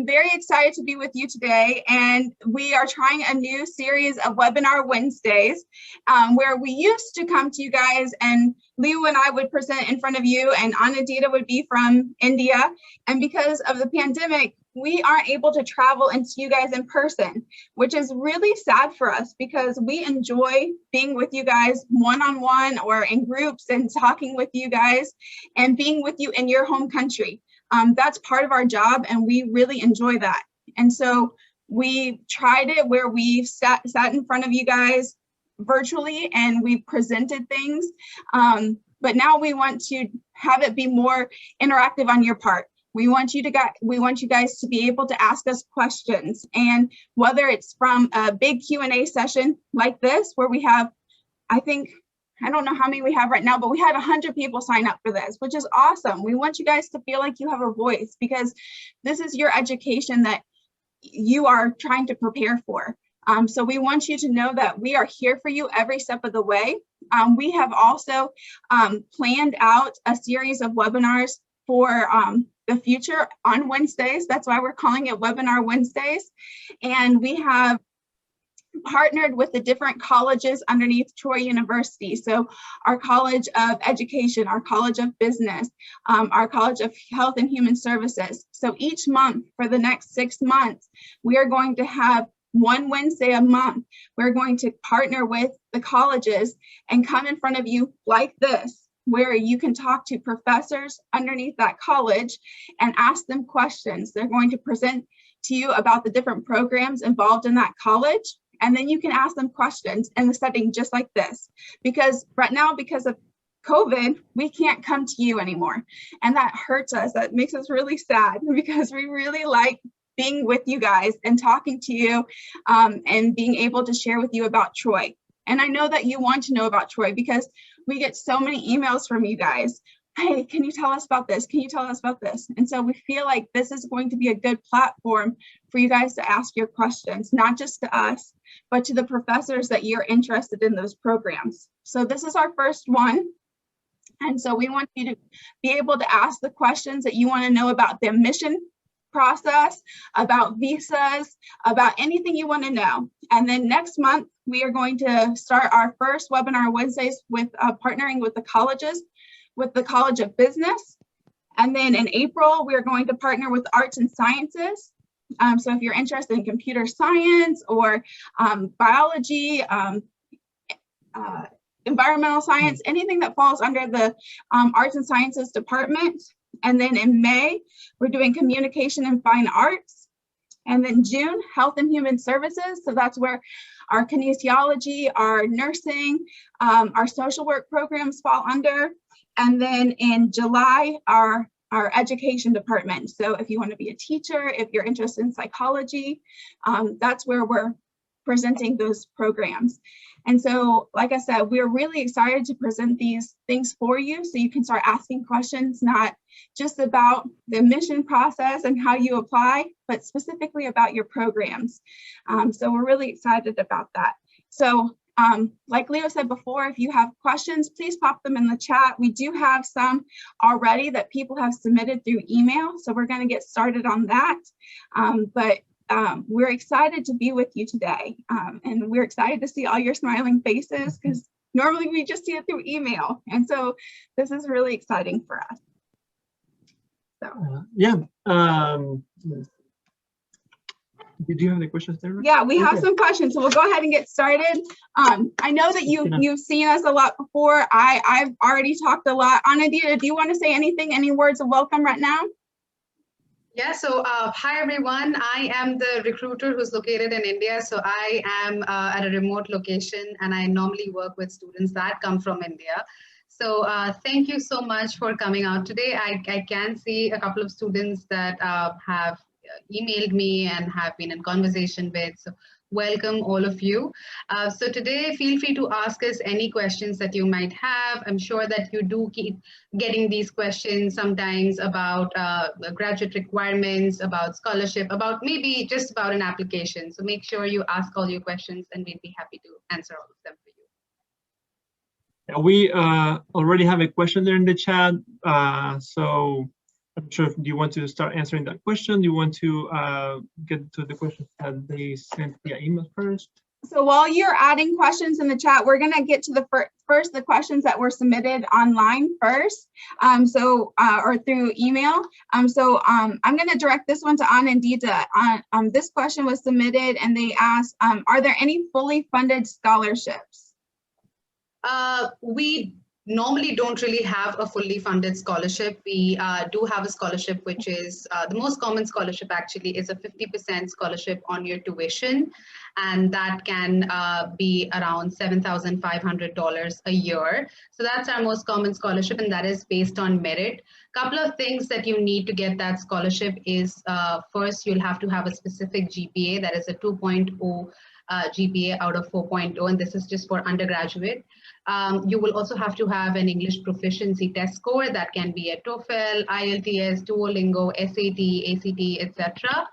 very excited to be with you today, and we are trying a new series of Webinar Wednesdays where we used to come to you guys and Leo and I would present in front of you and Anadita would be from India. And because of the pandemic, we aren't able to travel and see you guys in person, which is really sad for us because we enjoy being with you guys one-on-one or in groups and talking with you guys and being with you in your home country. That's part of our job and we really enjoy that. And so we tried it where we sat in front of you guys virtually and we presented things, but now we want to have it be more interactive on your part. We want you guys to be able to ask us questions, and whether it's from a big Q&A session like this, where we have, I don't know how many we have right now, but we had 100 people sign up for this, which is awesome. We want you guys to feel like you have a voice because this is your education that you are trying to prepare for. So we want you to know that we are here for you every step of the way. We have also planned out a series of webinars for the future on Wednesdays. That's why we're calling it Webinar Wednesdays. And we have partnered with the different colleges underneath Troy University. So our College of Education, our College of Business, our College of Health and Human Services. So each month for the next 6 months, we are going to have one Wednesday a month. We're going to partner with the colleges and come in front of you like this, where you can talk to professors underneath that college and ask them questions. They're going to present to you about the different programs involved in that college. And then you can ask them questions in the setting just like this. Because right now, because of COVID, we can't come to you anymore. And that hurts us. That makes us really sad because we really like being with you guys and talking to you and being able to share with you about Troy. And I know that you want to know about Troy because we get so many emails from you guys. Hey, can you tell us about this? Can you tell us about this? And so we feel like this is going to be a good platform for you guys to ask your questions, not just to us, but to the professors that you're interested in those programs. So this is our first one. And so we want you to be able to ask the questions that you want to know about the admission process, about visas, about anything you want to know. And then next month, we are going to start our first Webinar Wednesdays with partnering with the colleges, with the College of Business. And then in April, we are going to partner with Arts and Sciences. So if you're interested in computer science or biology, environmental science, anything that falls under the Arts and Sciences department. And then in May, we're doing communication and fine arts. And then June, health and human services. So that's where our kinesiology, our nursing, our social work programs fall under. And then in July, our education department. So if you want to be a teacher, if you're interested in psychology, that's where we're presenting those programs. And so, like I said, we're really excited to present these things for you so you can start asking questions, not just about the admission process and how you apply, but specifically about your programs. So we're really excited about that. So like Leo said before, if you have questions, please pop them in the chat. We do have some already that people have submitted through email, so we're going to get started on that. We're excited to be with you today, and we're excited to see all your smiling faces because normally we just see it through email, and so this is really exciting for us. So Did you have any questions there? Yeah, we have some questions, so we'll go ahead and get started. I know that you've seen us a lot before. I've already talked a lot. Anadita, do you want to say anything? Any words of welcome right now? Yeah, so hi everyone. I am the recruiter who's located in India. So I am at a remote location and I normally work with students that come from India. So thank you so much for coming out today. I can see a couple of students that have emailed me and have been in conversation with. So welcome all of you. So today, feel free to ask us any questions that you might have. I'm sure that you do keep getting these questions sometimes about graduate requirements, about scholarship, about maybe just about an application. So make sure you ask all your questions and we'd be happy to answer all of them for you. Yeah, we already have a question there in the chat. So I'm sure. Do you want to start answering that question? Do you want to get to the questions that they sent via email first? So while you're adding questions in the chat, we're going to get to the first the questions that were submitted online first, or through email. I'm going to direct this one to Anna and Dita. This question was submitted, and they asked, are there any fully funded scholarships? We normally don't really have a fully funded scholarship. We do have a scholarship, which is the most common scholarship actually is a 50% scholarship on your tuition. And that can be around $7,500 a year. So that's our most common scholarship, and that is based on merit. Couple of things that you need to get that scholarship is first, you'll have to have a specific GPA, that is a 2.0 GPA out of 4.0, and this is just for undergraduate. You will also have to have an English proficiency test score that can be a TOEFL, IELTS, Duolingo, SAT, ACT, etc.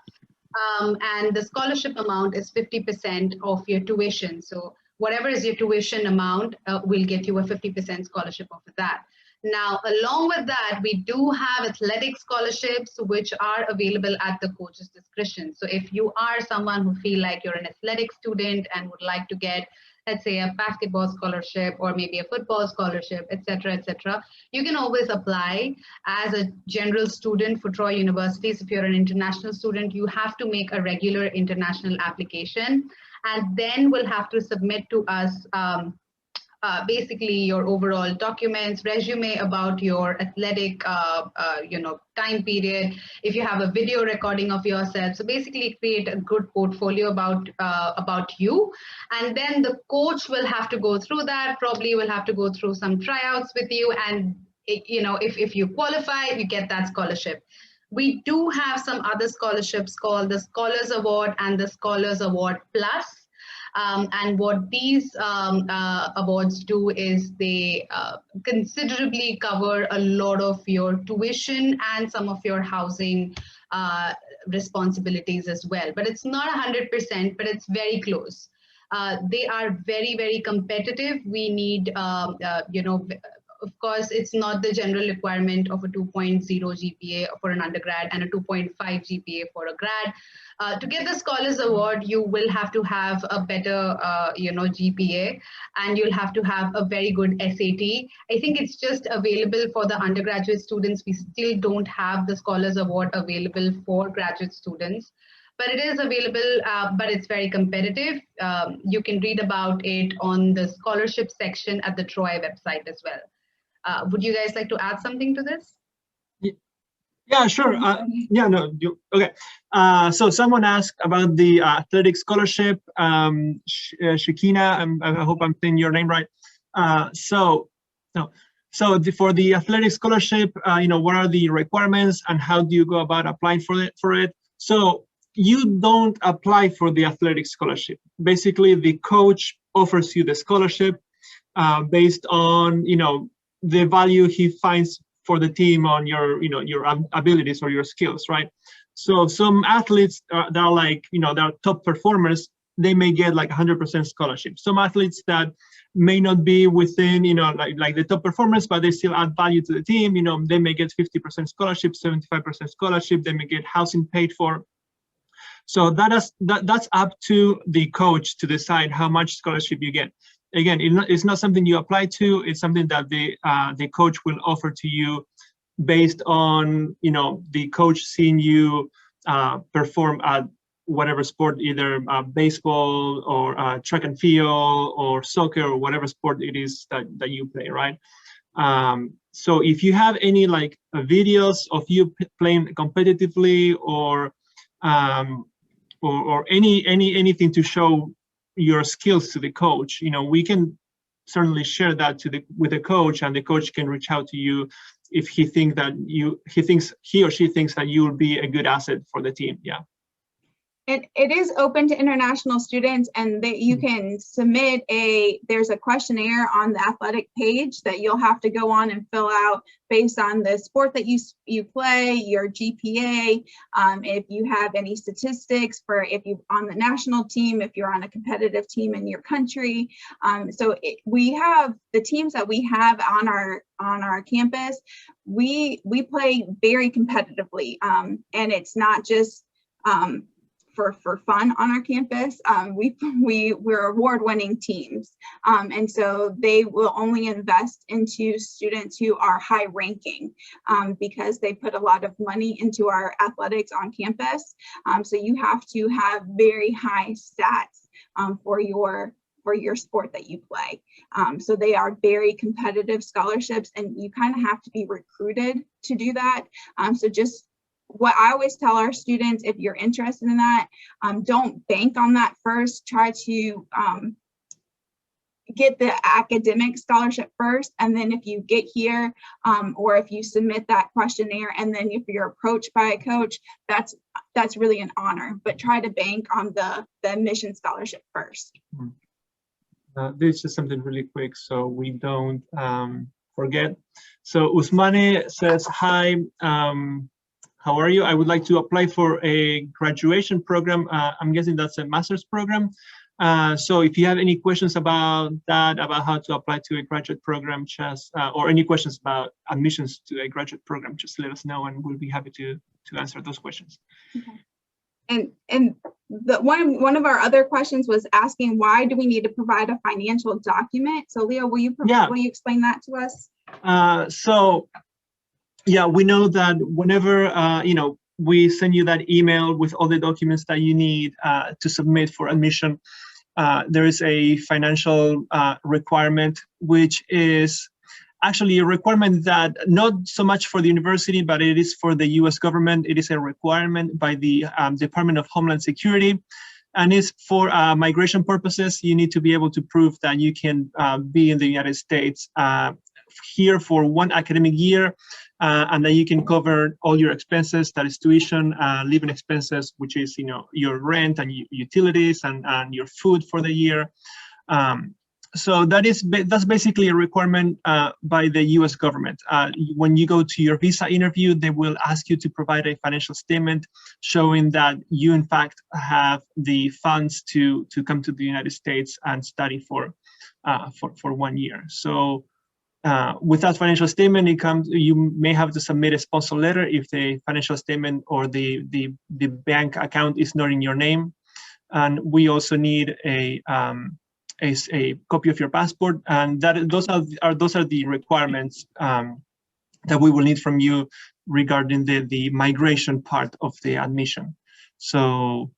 And the scholarship amount is 50% of your tuition. So whatever is your tuition amount will get you a 50% scholarship of that. Now, along with that, we do have athletic scholarships, which are available at the coach's discretion. So if you are someone who feel like you're an athletic student and would like to get, let's say, a basketball scholarship or maybe a football scholarship, etc., you can always apply. As a general student for Troy Universities, if you're an international student, you have to make a regular international application, and then we'll have to submit to us basically your overall documents, resume about your athletic, time period. If you have a video recording of yourself, so basically create a good portfolio about you, and then the coach will have to go through that. Probably will have to go through some tryouts with you, and if you qualify, you get that scholarship. We do have some other scholarships called the Scholars Award and the Scholars Award Plus. And what these awards do is they considerably cover a lot of your tuition and some of your housing responsibilities as well. But it's not 100%, but it's very close. They are very, very competitive. We need, of course, it's not the general requirement of a 2.0 GPA for an undergrad and a 2.5 GPA for a grad. To get the Scholars Award, you will have to have a better, GPA, and you'll have to have a very good SAT. I think it's just available for the undergraduate students. We still don't have the Scholars Award available for graduate students, but it is available, but it's very competitive. You can read about it on the scholarship section at the Troy website as well. Would you guys like to add something to this? Yeah, sure. Okay. So someone asked about the athletic scholarship. Shakina, I hope I'm saying your name right. For the athletic scholarship, what are the requirements and how do you go about applying for it? So you don't apply for the athletic scholarship. Basically, the coach offers you the scholarship based on the value he finds for the team on your abilities or your skills, right? So some athletes that are like that are top performers, they may get like 100% scholarship. Some athletes that may not be within like the top performers, but they still add value to the team, they may get 50% scholarship, 75% scholarship. They may get housing paid for. So that's up to the coach to decide how much scholarship you get. Again, it's not something you apply to. It's something that the coach will offer to you based on the coach seeing you perform at whatever sport, either baseball or track and field or soccer or whatever sport it is that you play, right? So if you have any videos of you playing competitively or anything to show your skills to the coach, we can certainly share that with the coach, and the coach can reach out to you if he or she thinks that you will be a good asset for the team. Yeah. It is open to international students, and you can submit there's a questionnaire on the athletic page that you'll have to go on and fill out based on the sport that you play, your GPA, if you have any statistics for if you're on the national team, if you're on a competitive team in your country. We have the teams that we have on our campus. We play very competitively, and it's not just for fun on our campus. We're award-winning teams, and so they will only invest into students who are high ranking, because they put a lot of money into our athletics on campus. So you have to have very high stats for your sport that you play. So they are very competitive scholarships, and you kind of have to be recruited to do that. So just what I always tell our students, if you're interested in that, don't bank on that first. Try to get the academic scholarship first, and then if you get here, or if you submit that questionnaire, and then if you're approached by a coach, that's really an honor. But try to bank on the admission scholarship first. This is something really quick, so we don't forget. So Usmane says, hi. How are you? I would like to apply for a graduation program. I'm guessing that's a master's program. So if you have any questions about that, about how to apply to a graduate program, just or any questions about admissions to a graduate program, just let us know, and we'll be happy to answer those questions. Okay. And one of our other questions was asking, why do we need to provide a financial document? So Leo, will you explain that to us? Yeah, we know that whenever we send you that email with all the documents that you need to submit for admission, there is a financial requirement, which is actually a requirement that not so much for the university, but it is for the US government. It is a requirement by the Department of Homeland Security, and it's for migration purposes. You need to be able to prove that you can be in the United States here for 1 academic year, and that you can cover all your expenses, that is tuition, living expenses, which is your rent and utilities and your food for the year. So that's basically a requirement by the US government. When you go to your visa interview, they will ask you to provide a financial statement showing that you in fact have the funds to come to the United States and study for 1 year. So without financial statement, you may have to submit a sponsor letter if the financial statement or the bank account is not in your name. And we also need a copy of your passport, and those are the requirements that we will need from you regarding the migration part of the admission. So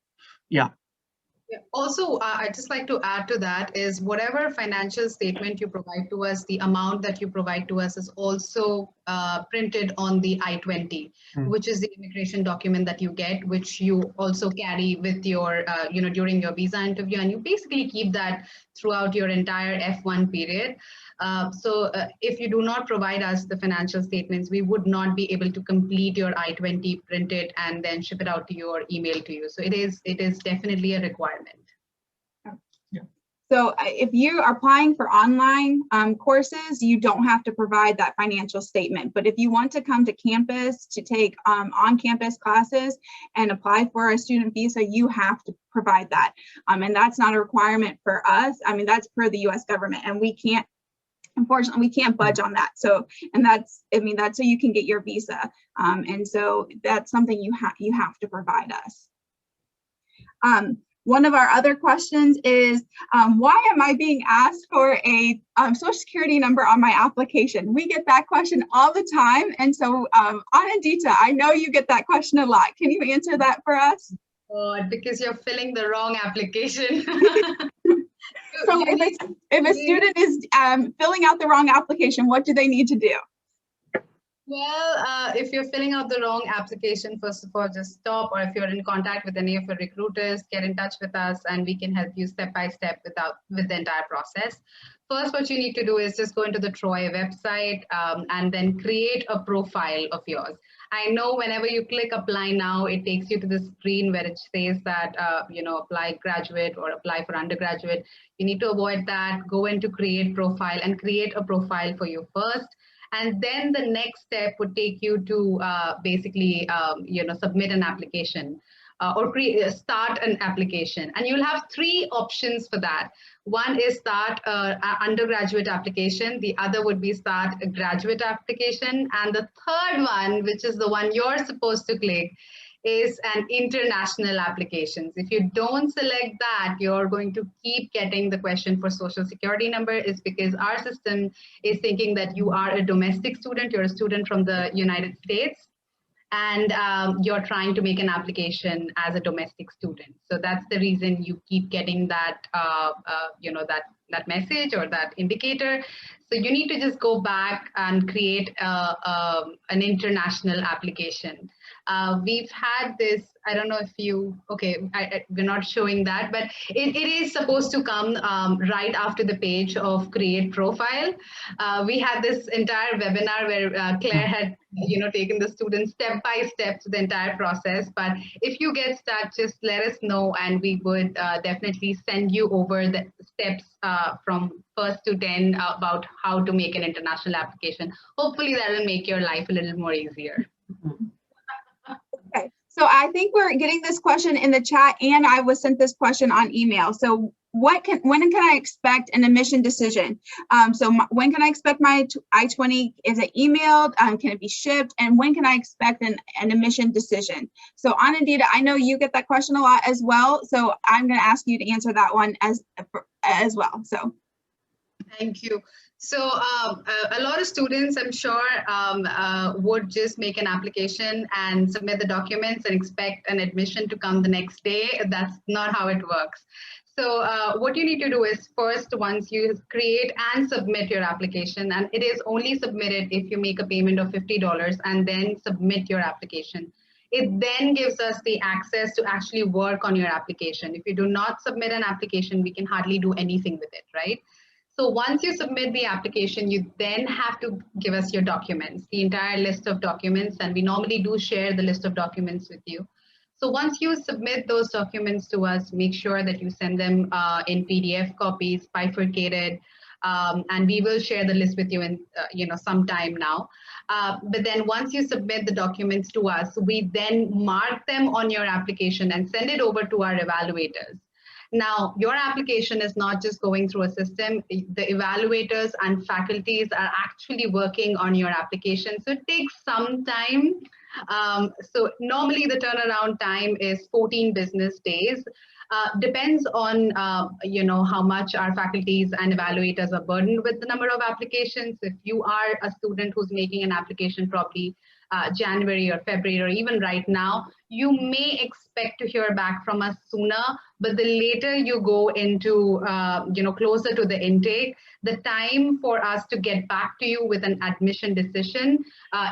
yeah. Also, I'd just like to add to that is whatever financial statement you provide to us, the amount that you provide to us is also printed on the I-20, which is the immigration document that you get, which you also carry with your, during your visa interview, and you basically keep that throughout your entire F1 period. So if you do not provide us the financial statements, we would not be able to complete your I-20, print it, and then ship it out to you or email to you. So it is definitely a requirement. Yeah. So if you are applying for online courses, you don't have to provide that financial statement. But if you want to come to campus to take on-campus classes and apply for a student visa, you have to provide that. And that's not a requirement for us. I mean, that's per the US government, and we can't, unfortunately, we can't budge on that. So, and that's so you can get your visa. And so that's something you have to provide us. One of our other questions is, why am I being asked for a social security number on my application? We get that question all the time. And so Anandita, I know you get that question a lot. Can you answer that for us? Oh, because you're filling the wrong application. So if a student is filling out the wrong application, what do they need to do? Well, if you're filling out the wrong application, first of all, just stop. Or if you're in contact with any of your recruiters, get in touch with us and we can help you step by step with the entire process. First, what you need to do is just go into the Troy website and then create a profile of yours. I know whenever you click apply now, it takes you to the screen where it says that, apply graduate or apply for undergraduate. You need to avoid that. Go into create profile and create a profile for you first. And then the next step would take you to basically, submit an application. Or start an application. And you'll have three options for that. One is start an undergraduate application. The other would be start a graduate application. And the third one, which is the one you're supposed to click, is an international applications. If you don't select that, you're going to keep getting the question for social security number. Is because our system is thinking that you are a domestic student, you're a student from the United States, and you're trying to make an application as a domestic student. So that's the reason you keep getting that, that message or that indicator. So you need to just go back and create an international application. We've had this, I don't know if you, we're not showing that, but it is supposed to come right after the page of create profile. We had this entire webinar where Claire had, taken the students step by step to the entire process. But if you get stuck, just let us know and we would definitely send you over the steps from 1st to 10 about how to make an international application. Hopefully that will make your life a little more easier. Okay, so I think we're getting this question in the chat, and I was sent this question on email. So when can I expect an admission decision? When can I expect my I-20? Is it emailed? Can it be shipped? And when can I expect an admission decision? So Anandita, I know you get that question a lot as well. So I'm going to ask you to answer that one as well. So. Thank you. So a lot of students, I'm sure, would just make an application and submit the documents and expect an admission to come the next day. That's not how it works. So what you need to do is first, once you create and submit your application, and it is only submitted if you make a payment of $50 and then submit your application. It then gives us the access to actually work on your application. If you do not submit an application, we can hardly do anything with it, right? So once you submit the application, you then have to give us your documents, the entire list of documents, and we normally do share the list of documents with you. So once you submit those documents to us, make sure that you send them in PDF copies, bifurcated, and we will share the list with you in some time now. But then once you submit the documents to us, we then mark them on your application and send it over to our evaluators. Now, your application is not just going through a system. The evaluators and faculties are actually working on your application. So it takes some time. So normally the turnaround time is 14 business days. Depends on how much our faculties and evaluators are burdened with the number of applications. If you are a student who's making an application probably January or February or even right now, you may expect to hear back from us sooner, but the later you go into closer to the intake, the time for us to get back to you with an admission decision,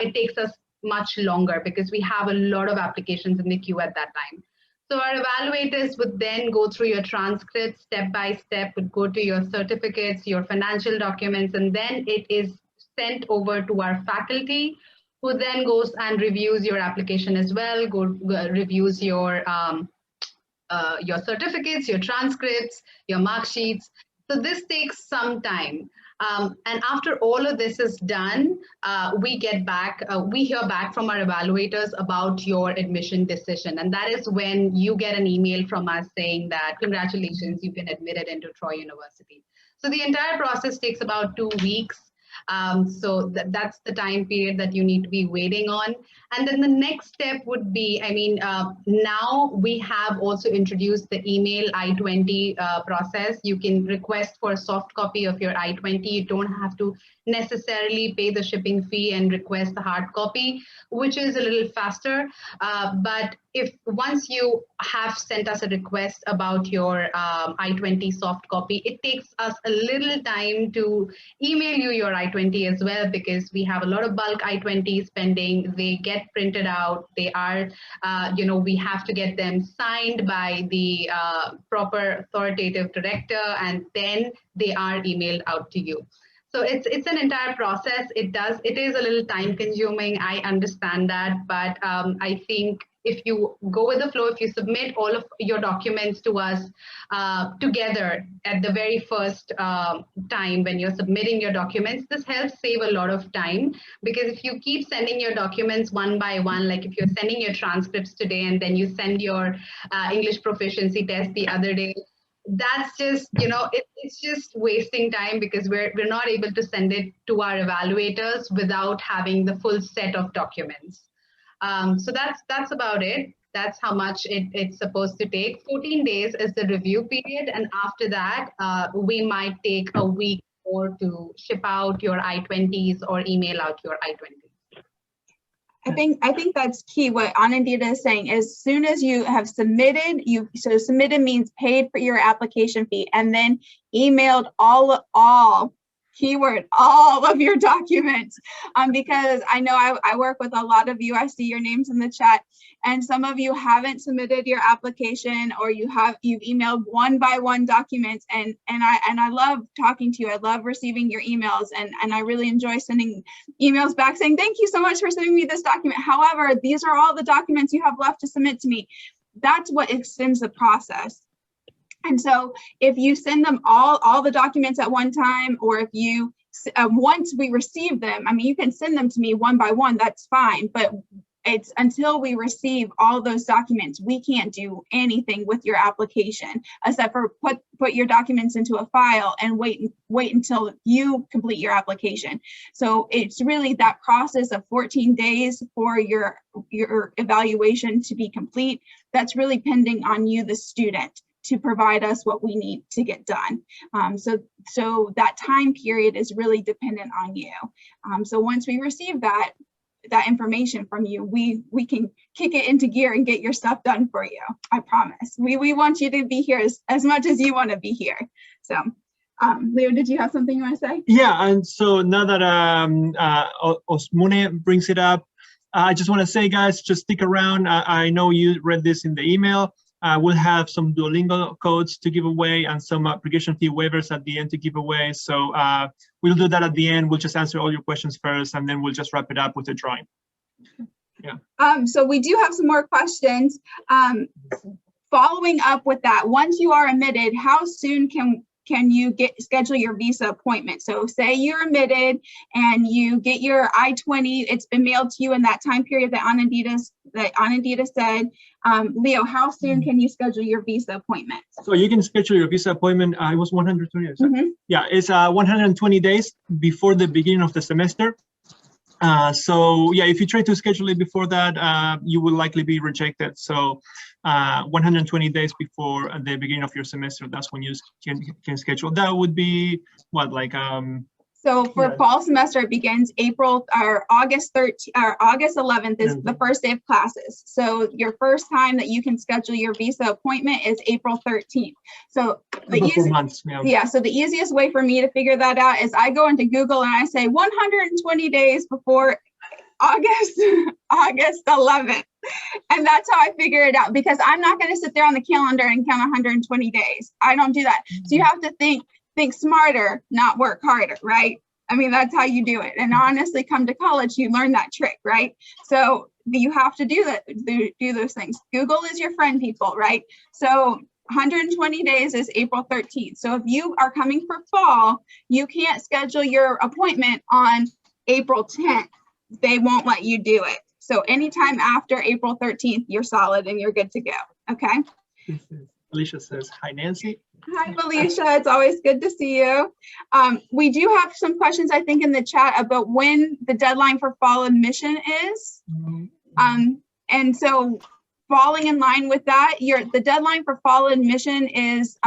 it takes us much longer because we have a lot of applications in the queue at that time. So our evaluators would then go through your transcripts step by step, would go to your certificates, your financial documents, and then it is sent over to our faculty, who then goes and reviews your application as well, reviews your certificates, your transcripts, your mark sheets. So this takes some time. And after all of this is done, we hear back from our evaluators about your admission decision. And that is when you get an email from us saying that, congratulations, you've been admitted into Troy University. So the entire process takes about 2 weeks. So that's the time period that you need to be waiting on. And then the next step would be, now we have also introduced the email I-20 process. You can request for a soft copy of your I-20. You don't have to necessarily pay the shipping fee and request the hard copy, which is a little faster. But if once you have sent us a request about your I-20 soft copy, it takes us a little time to email you your I-20 I-20 as well, because we have a lot of bulk I-20s pending. They get printed out. They are, we have to get them signed by the proper authoritative director, and then they are emailed out to you. So it's an entire process. It is a little time consuming. I understand that, but I think if you go with the flow, if you submit all of your documents to us together at the very first time when you're submitting your documents, this helps save a lot of time, because if you keep sending your documents one by one, like if you're sending your transcripts today and then you send your English proficiency test the other day, that's just, it's just wasting time, because we're not able to send it to our evaluators without having the full set of documents. So that's about it. That's how much it's supposed to take. 14 days is the review period. And after that, we might take a week more to ship out your I-20s or email out your I-20s. I think that's key. What Anandita is saying, as soon as you have submitted, so submitted means paid for your application fee, and then emailed all of your documents, because I know I work with a lot of you. I see your names in the chat, and some of you haven't submitted your application, or you've emailed one by one documents, and I love talking to you. I love receiving your emails, and I really enjoy sending emails back saying, thank you so much for sending me this document. However, these are all the documents you have left to submit to me. That's what extends the process. And so if you send them all the documents at one time, or if you, once we receive them, I mean, you can send them to me one by one, that's fine. But it's until we receive all those documents, we can't do anything with your application, except for put your documents into a file and wait until you complete your application. So it's really that process of 14 days for your evaluation to be complete. That's really pending on you, the student, to provide us what we need to get done. So that time period is really dependent on you. So once we receive that information from you, we can kick it into gear and get your stuff done for you. I promise. We want you to be here as much as you want to be here. So Leo, did you have something you want to say? Yeah, and so now that Osmune brings it up, I just want to say, guys, just stick around. I know you read this in the email. We'll have some Duolingo codes to give away and some application fee waivers at the end to give away. So we'll do that at the end. We'll just answer all your questions first, and then we'll just wrap it up with a drawing. Yeah. So we do have some more questions. Following up with that, once you are admitted, how soon can you schedule your visa appointment? So say you're admitted and you get your I-20, it's been mailed to you in that time period that Anandita said. Leo, how soon can you schedule your visa appointment? So you can schedule your visa appointment. It was 120 days. Yeah, it's 120 days before the beginning of the semester. So yeah, if you try to schedule it before that, you will likely be rejected. So 120 days before the beginning of your semester, that's when you can schedule. That would be what, like so for fall semester, it begins August 11th is the first day of classes. So your first time that you can schedule your visa appointment is April 13th. So so the easiest way for me to figure that out is I go into Google and I say 120 days before August 11th. And that's how I figure it out, because I'm not going to sit there on the calendar and count 120 days. I don't do that. So you have to think smarter, not work harder, right? I mean, that's how you do it. And honestly, come to college, you learn that trick, right? So you have to do those things. Google is your friend, people, right? So 120 days is April 13th. So if you are coming for fall, you can't schedule your appointment on April 10th. They won't let you do it. So anytime after April 13th, you're solid and you're good to go. Okay. Alicia says, hi, Nancy. Hi, Felicia. It's always good to see you. We do have some questions, I think, in the chat about when the deadline for fall admission is. And so falling in line with that, the deadline for fall admission is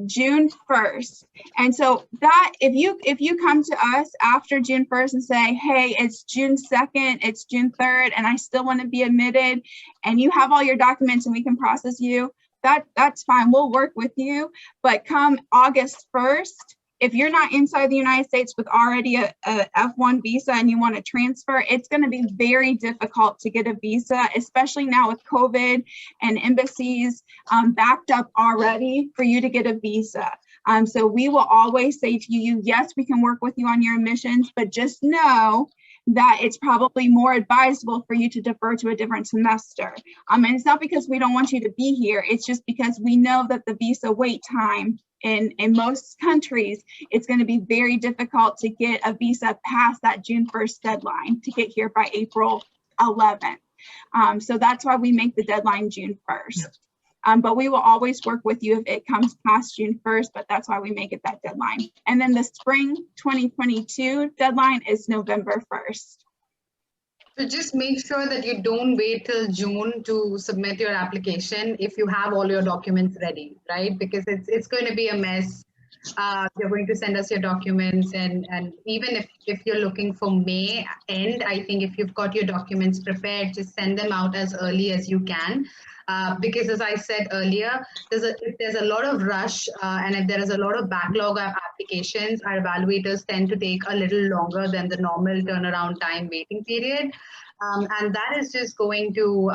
June 1st. And so that if you come to us after June 1st and say, hey, it's June 2nd, it's June 3rd, and I still want to be admitted, and you have all your documents and we can process you, that's fine. We'll work with you. But come August 1st, if you're not inside the United States with already a F1 visa and you want to transfer, it's going to be very difficult to get a visa, especially now with COVID and embassies backed up already for you to get a visa. So we will always say to you, yes, we can work with you on your admissions, but just know that it's probably more advisable for you to defer to a different semester. And it's not because we don't want you to be here, it's just because we know that the visa wait time in most countries, it's going to be very difficult to get a visa past that June 1st deadline to get here by April 11th. So that's why we make the deadline June 1st. Yeah. But we will always work with you if it comes past June 1st, but that's why we make it that deadline. And then the spring 2022 deadline is November 1st. So just make sure that you don't wait till June to submit your application if you have all your documents ready, right? Because it's going to be a mess. You're going to send us your documents, and even if you're looking for May end, I think if you've got your documents prepared, just send them out as early as you can. Because as I said earlier, if there's a lot of rush and if there is a lot of backlog of applications, our evaluators tend to take a little longer than the normal turnaround time waiting period. And that is just going to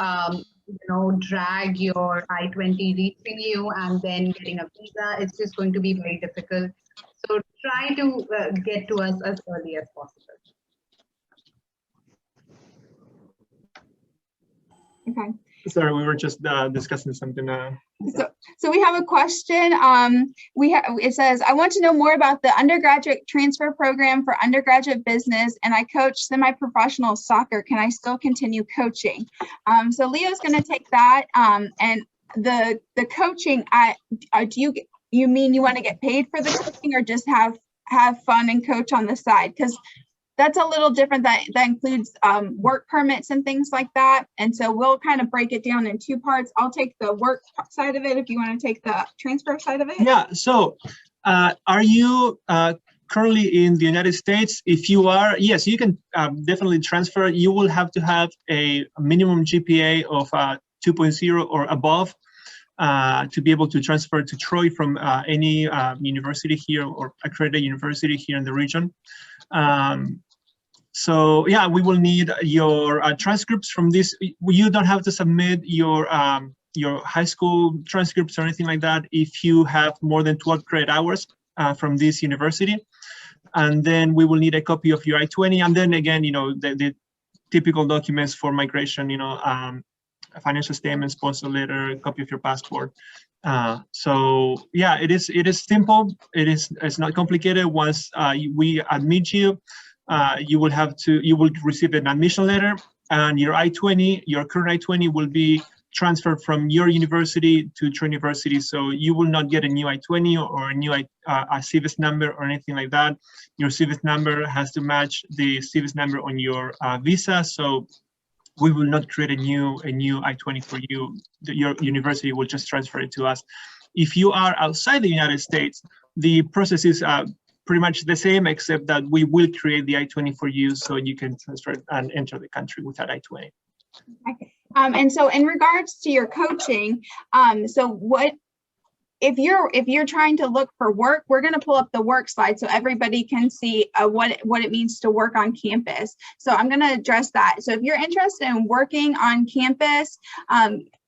drag your I-20 reaching you and then getting a visa. It's just going to be very difficult. So try to get to us as early as possible. Okay. Sorry, we were just discussing something. So we have a question. It says, I want to know more about the undergraduate transfer program for undergraduate business, and I coach semi-professional soccer. Can I still continue coaching? So Leo's going to take that. And the coaching, you mean you want to get paid for the coaching or just have fun and coach on the side? Because that's a little different. That includes work permits and things like that. And so we'll kind of break it down in two parts. I'll take the work side of it if you want to take the transfer side of it. Yeah, so are you currently in the United States? If you are, yes, you can definitely transfer. You will have to have a minimum GPA of 2.0 or above to be able to transfer to Troy from any university here or accredited university here in the region. So yeah, we will need your transcripts from this. You don't have to submit your high school transcripts or anything like that if you have more than 12 credit hours from this university. And then we will need a copy of your I-20. And then again, the typical documents for migration, a financial statement, sponsor letter, a copy of your passport. So yeah, it is simple. It's not complicated. Once we admit you, you will receive an admission letter, and your I-20, your current I-20 will be transferred from your university to Troy University. So you will not get a new I-20 or a new a CVIS number or anything like that. Your CVIS number has to match the CVIS number on your visa. So we will not create a new I-20 for you. Your university will just transfer it to us. If you are outside the United States, the process is pretty much the same, except that we will create the I-20 for you so you can transfer and enter the country with that I-20. Okay. And so in regards to your coaching, if you're trying to look for work, we're going to pull up the work slide so everybody can see what it means to work on campus. So I'm going to address that. So if you're interested in working on campus,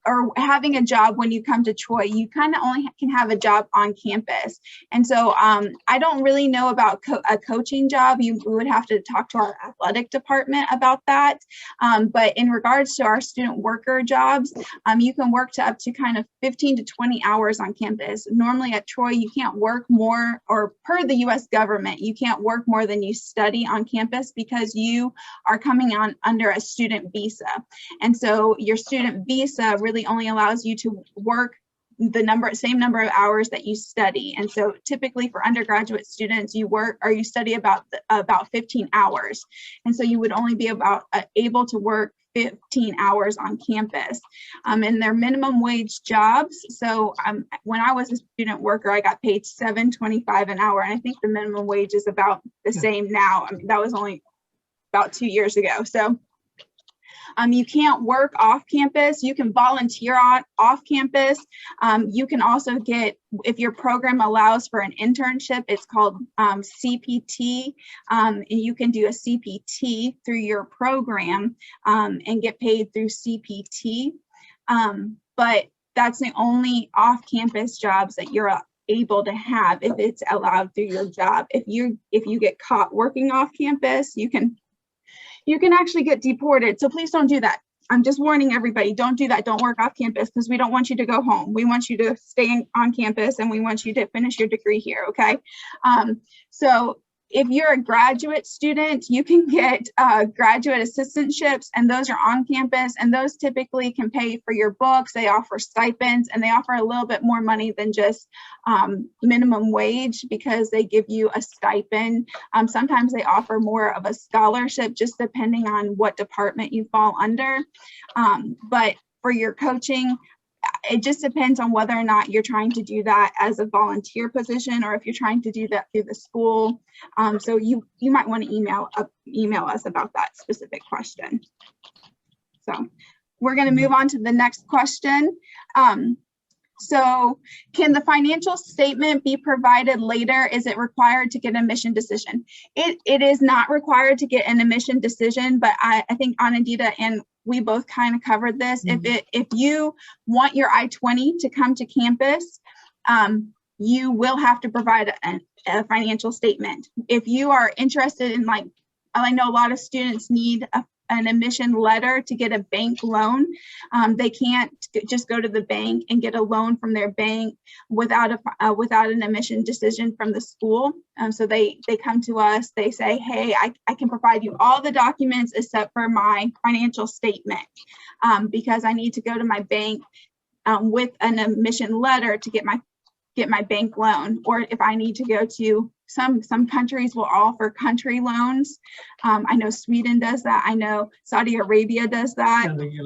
or having a job when you come to Troy, you kind of only can have a job on campus. And so I don't really know about a coaching job. We would have to talk to our athletic department about that. But in regards to our student worker jobs, you can work to up to kind of 15 to 20 hours on campus. Normally at Troy, you can't work more, or per the US government, you can't work more than you study on campus because you are coming on under a student visa. And so your student visa really only allows you to work the same number of hours that you study. And so typically for undergraduate students, you study about 15 hours. And so you would only be able to work 15 hours on campus. And they're minimum wage jobs. So when I was a student worker, I got paid $7.25 an hour. And I think the minimum wage is about the same now. I mean, that was only about 2 years ago. So You can't work off campus. You can volunteer off campus. You can also get, if your program allows for an internship, it's called CPT, and you can do a CPT through your program and get paid through CPT. But that's the only off-campus jobs that you're able to have if it's allowed through your job. If you get caught working off campus, you can actually get deported. So please don't do that. I'm just warning everybody, don't do that. Don't work off campus, because we don't want you to go home. We want you to stay on campus, and we want you to finish your degree here, okay? So if you're a graduate student, you can get graduate assistantships, and those are on campus, and those typically can pay for your books. They offer stipends, and they offer a little bit more money than just minimum wage, because they give you a stipend. Sometimes they offer more of a scholarship, just depending on what department you fall under. But for your coaching, it just depends on whether or not you're trying to do that as a volunteer position, or if you're trying to do that through the school. So you might want to email us about that specific question. So we're going to move on to the next question. So can the financial statement be provided later? Is it required to get an admission decision? It is not required to get an admission decision, but I think Anandita and we both kind of covered this. If you want your I-20 to come to campus, you will have to provide a financial statement. If you are interested in, like, I know a lot of students need an admission letter to get a bank loan. They can't just go to the bank and get a loan from their bank without an admission decision from the school. So they come to us, they say, hey, I can provide you all the documents except for my financial statement, because I need to go to my bank with an admission letter to get my bank loan. Or if I need to go to some countries will offer country loans. I know Sweden does that. I know Saudi Arabia does that. Yeah, they get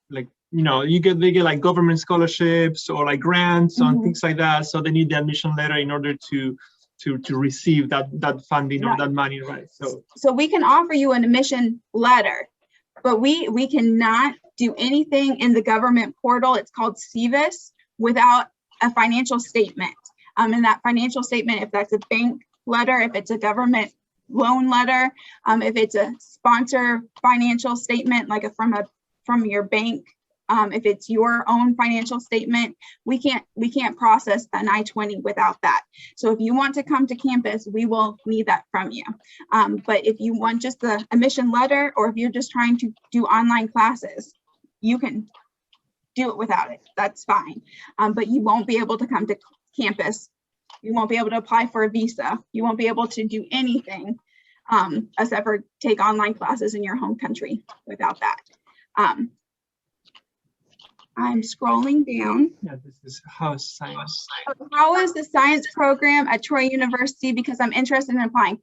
like you know, they get like government scholarships or like grants and things like that. So they need the admission letter in order to receive that funding or that money, right? So we can offer you an admission letter, but we cannot do anything in the government portal. It's called CVIS, without a financial statement. And that financial statement, if that's a bank letter, if it's a government loan letter, if it's a sponsor financial statement, like from your bank, if it's your own financial statement, we can't process an I-20 without that. So if you want to come to campus, we will need that from you. But if you want just the admission letter, or if you're just trying to do online classes, you can do it without it. That's fine. But you won't be able to come to campus. You won't be able to apply for a visa. You won't be able to do anything except for take online classes in your home country without that. I'm scrolling down. Yeah, this is how is science. How is the science program at Troy University? Because I'm interested in applying.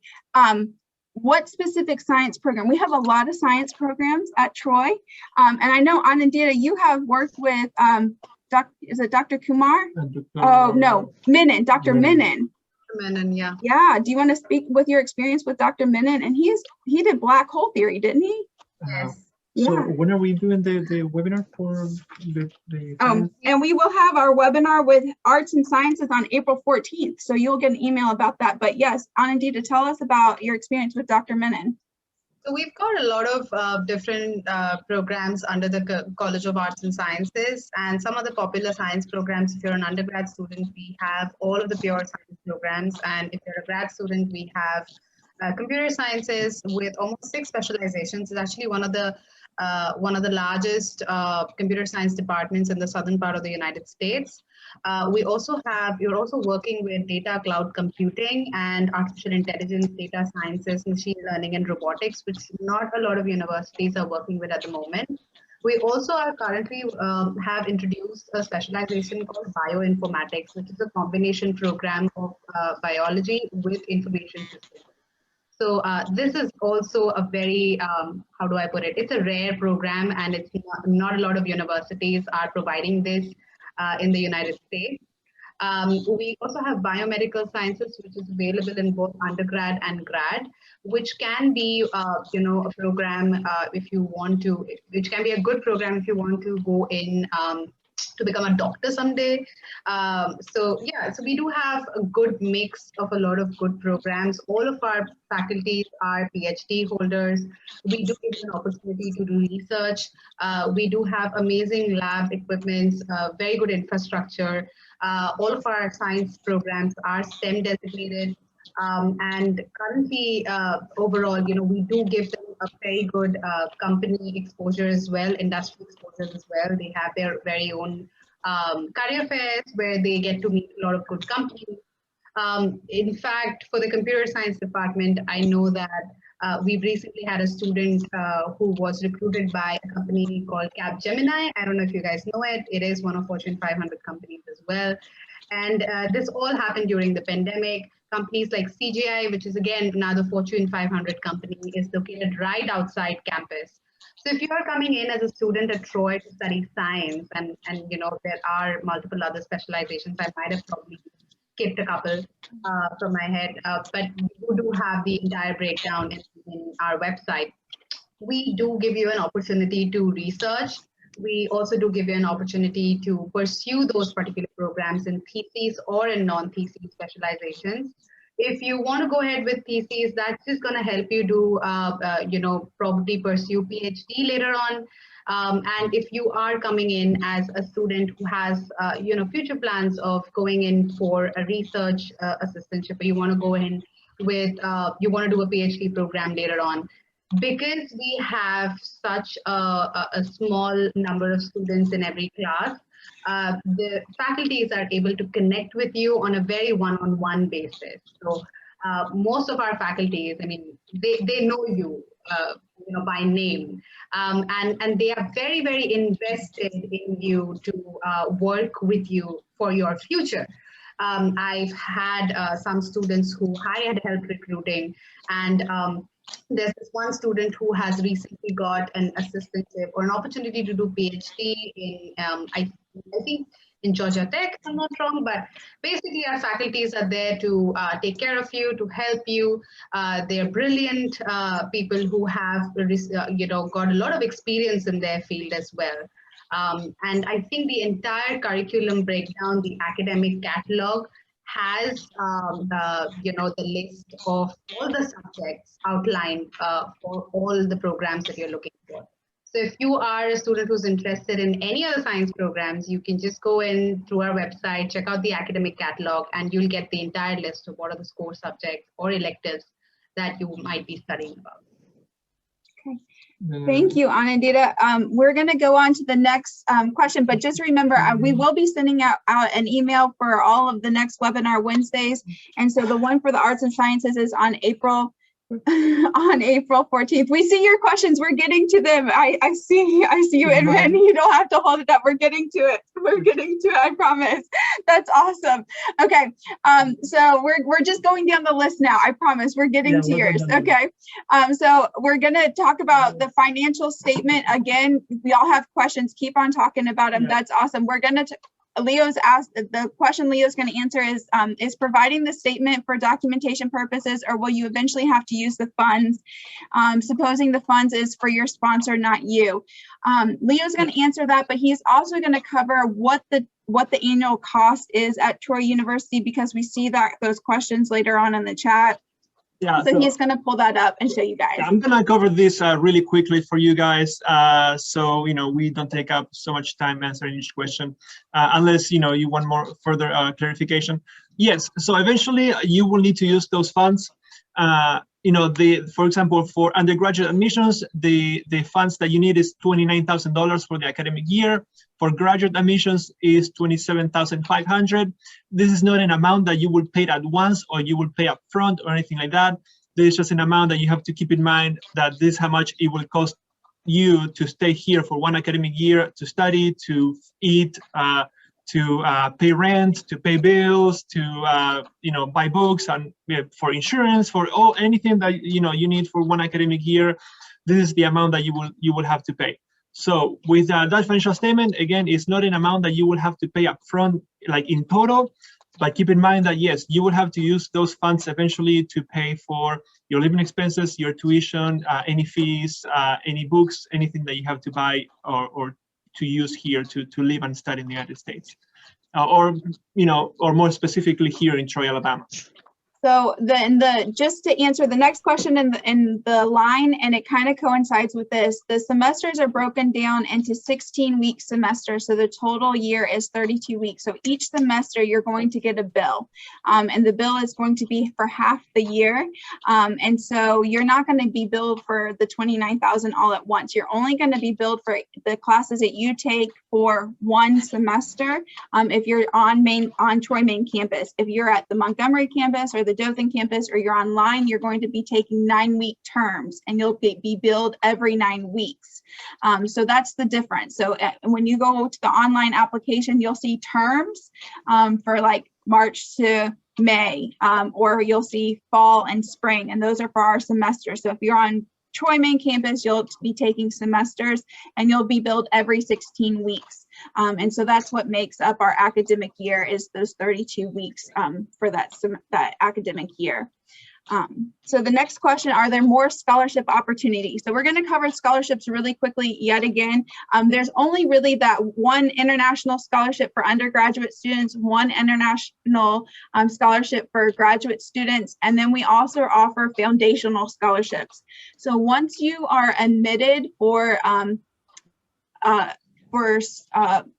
What specific science program? We have a lot of science programs at Troy. And I know, Anandita, you have worked with, is it Dr. Kumar? Oh, no, Menon, Dr. Menon. Menon, yeah. Yeah, do you want to speak with your experience with Dr. Menon? And he did black hole theory, didn't he? Yes. So Yeah. when are we doing the webinar for the And we will have our webinar with Arts and Sciences on April 14th. So you'll get an email about that. But yes, Anandita, tell us about your experience with Dr. Menon. So we've got a lot of different programs under the College of Arts and Sciences, and some of the popular science programs. If you're an undergrad student, we have all of the pure science programs. And if you're a grad student, we have computer sciences with almost 6 specializations. It's actually one of the largest computer science departments in the southern part of the United States. You're also working with data, cloud computing, and artificial intelligence, data sciences, machine learning, and robotics, which not a lot of universities are working with at the moment. We also are currently have introduced a specialization called Bioinformatics, which is a combination program of biology with information systems. So this is also a very, how do I put it? It's a rare program, and it's not a lot of universities are providing this in the United States. We also have Biomedical Sciences, which is available in both undergrad and grad, which can be, a program if you want to, which can be a good program if you want to go in to become a doctor someday. So we do have a good mix of a lot of good programs. All of our faculties are PhD holders. We do give an opportunity to do research. We do have amazing lab equipment, very good infrastructure. All of our science programs are STEM designated. And currently, overall, we do give them a very good company exposure as well, industry exposure as well. They have their very own career fairs where they get to meet a lot of good companies. In fact, for the computer science department, I know that we've recently had a student who was recruited by a company called Capgemini. I don't know if you guys know it. It is one of Fortune 500 companies as well. And this all happened during the pandemic. Companies like CGI, which is again another Fortune 500 company, is located right outside campus. So if you are coming in as a student at Troy to study science, and there are multiple other specializations, I might have probably skipped a couple from my head, but we do have the entire breakdown in our website. We do give you an opportunity to research. We also do give you an opportunity to pursue those particular programs in theses or in non-thesis specializations. If you want to go ahead with theses, that's just going to help you do, probably pursue PhD later on. And if you are coming in as a student who has, future plans of going in for a research assistantship, or you want to go in with, you want to do a PhD program later on, because we have such a small number of students in every class, the faculties are able to connect with you on a very one-on-one basis. So most of our faculties, I mean, they know you, by name, and they are very, very invested in you to work with you for your future. I've had some students who I had helped recruiting, and there's this one student who has recently got an assistantship or an opportunity to do PhD in, I think in Georgia Tech, if I'm not wrong, but basically our faculties are there to take care of you, to help you. They're brilliant people who have, got a lot of experience in their field as well. And I think the entire curriculum breakdown, the academic catalog, has the list of all the subjects outlined for all the programs that you're looking for. So if you are a student who's interested in any other science programs, you can just go in through our website, check out the academic catalog, and you'll get the entire list of what are the core subjects or electives that you might be studying about. Okay. Thank you, Anandita. We're going to go on to the next question, but just remember, we will be sending out an email for all of the next webinar Wednesdays. And so the one for the arts and sciences is on April 14th. We see your questions. We're getting to them. I see you, and Randy, you don't have to hold it up. We're getting to it. We're getting to it. I promise. That's awesome. Okay. So we're just going down the list now. I promise we're getting to yours. Okay. So we're going to talk about the financial statement. Again, we all have questions. Keep on talking about them. That's awesome. We're going to Leo's asked, the question Leo's going to answer is providing the statement for documentation purposes, or will you eventually have to use the funds, supposing the funds is for your sponsor, not you? Leo's going to answer that, but he's also going to cover what the annual cost is at Troy University, because we see that those questions later on in the chat. Yeah, so he's going to pull that up and show you guys. I'm going to cover this really quickly for you guys, so we don't take up so much time answering each question, unless you want more further clarification. Yes, so eventually you will need to use those funds. For example, for undergraduate admissions, the funds that you need is $29,000 for the academic year. For graduate admissions is $27,500. This is not an amount that you will pay at once or you will pay up front or anything like that. This is just an amount that you have to keep in mind, that this is how much it will cost you to stay here for one academic year, to study, to eat, to pay rent, to pay bills, to buy books, and for insurance, for anything that you need for one academic year. This is the amount that you will have to pay. So with that financial statement, again, it's not an amount that you will have to pay up front like in total. But keep in mind that yes, you will have to use those funds eventually to pay for your living expenses, your tuition, any fees, any books, anything that you have to buy or to use here to live and study in the United States, or more specifically here in Troy, Alabama. So just to answer the next question in the line, and it kind of coincides with this, the semesters are broken down into 16-week semesters. So the total year is 32 weeks. So each semester you're going to get a bill, and the bill is going to be for half the year. And so you're not going to be billed for the $29,000 all at once. You're only going to be billed for the classes that you take for one semester. If you're on Troy main campus, if you're at the Montgomery campus or the Dothan campus, or you're online, you're going to be taking 9-week terms, and you'll be billed every 9 weeks. So that's the difference. So when you go to the online application, you'll see terms for like March to May, or you'll see fall and spring, and those are for our semesters. So if you're on Troy main campus, you'll be taking semesters, and you'll be billed every 16 weeks. And so that's what makes up our academic year, is those 32 weeks for that academic year. So the next question, are there more scholarship opportunities? So we're going to cover scholarships really quickly yet again. There's only really that one international scholarship for undergraduate students, one international scholarship for graduate students, and then we also offer foundational scholarships. So once you are admitted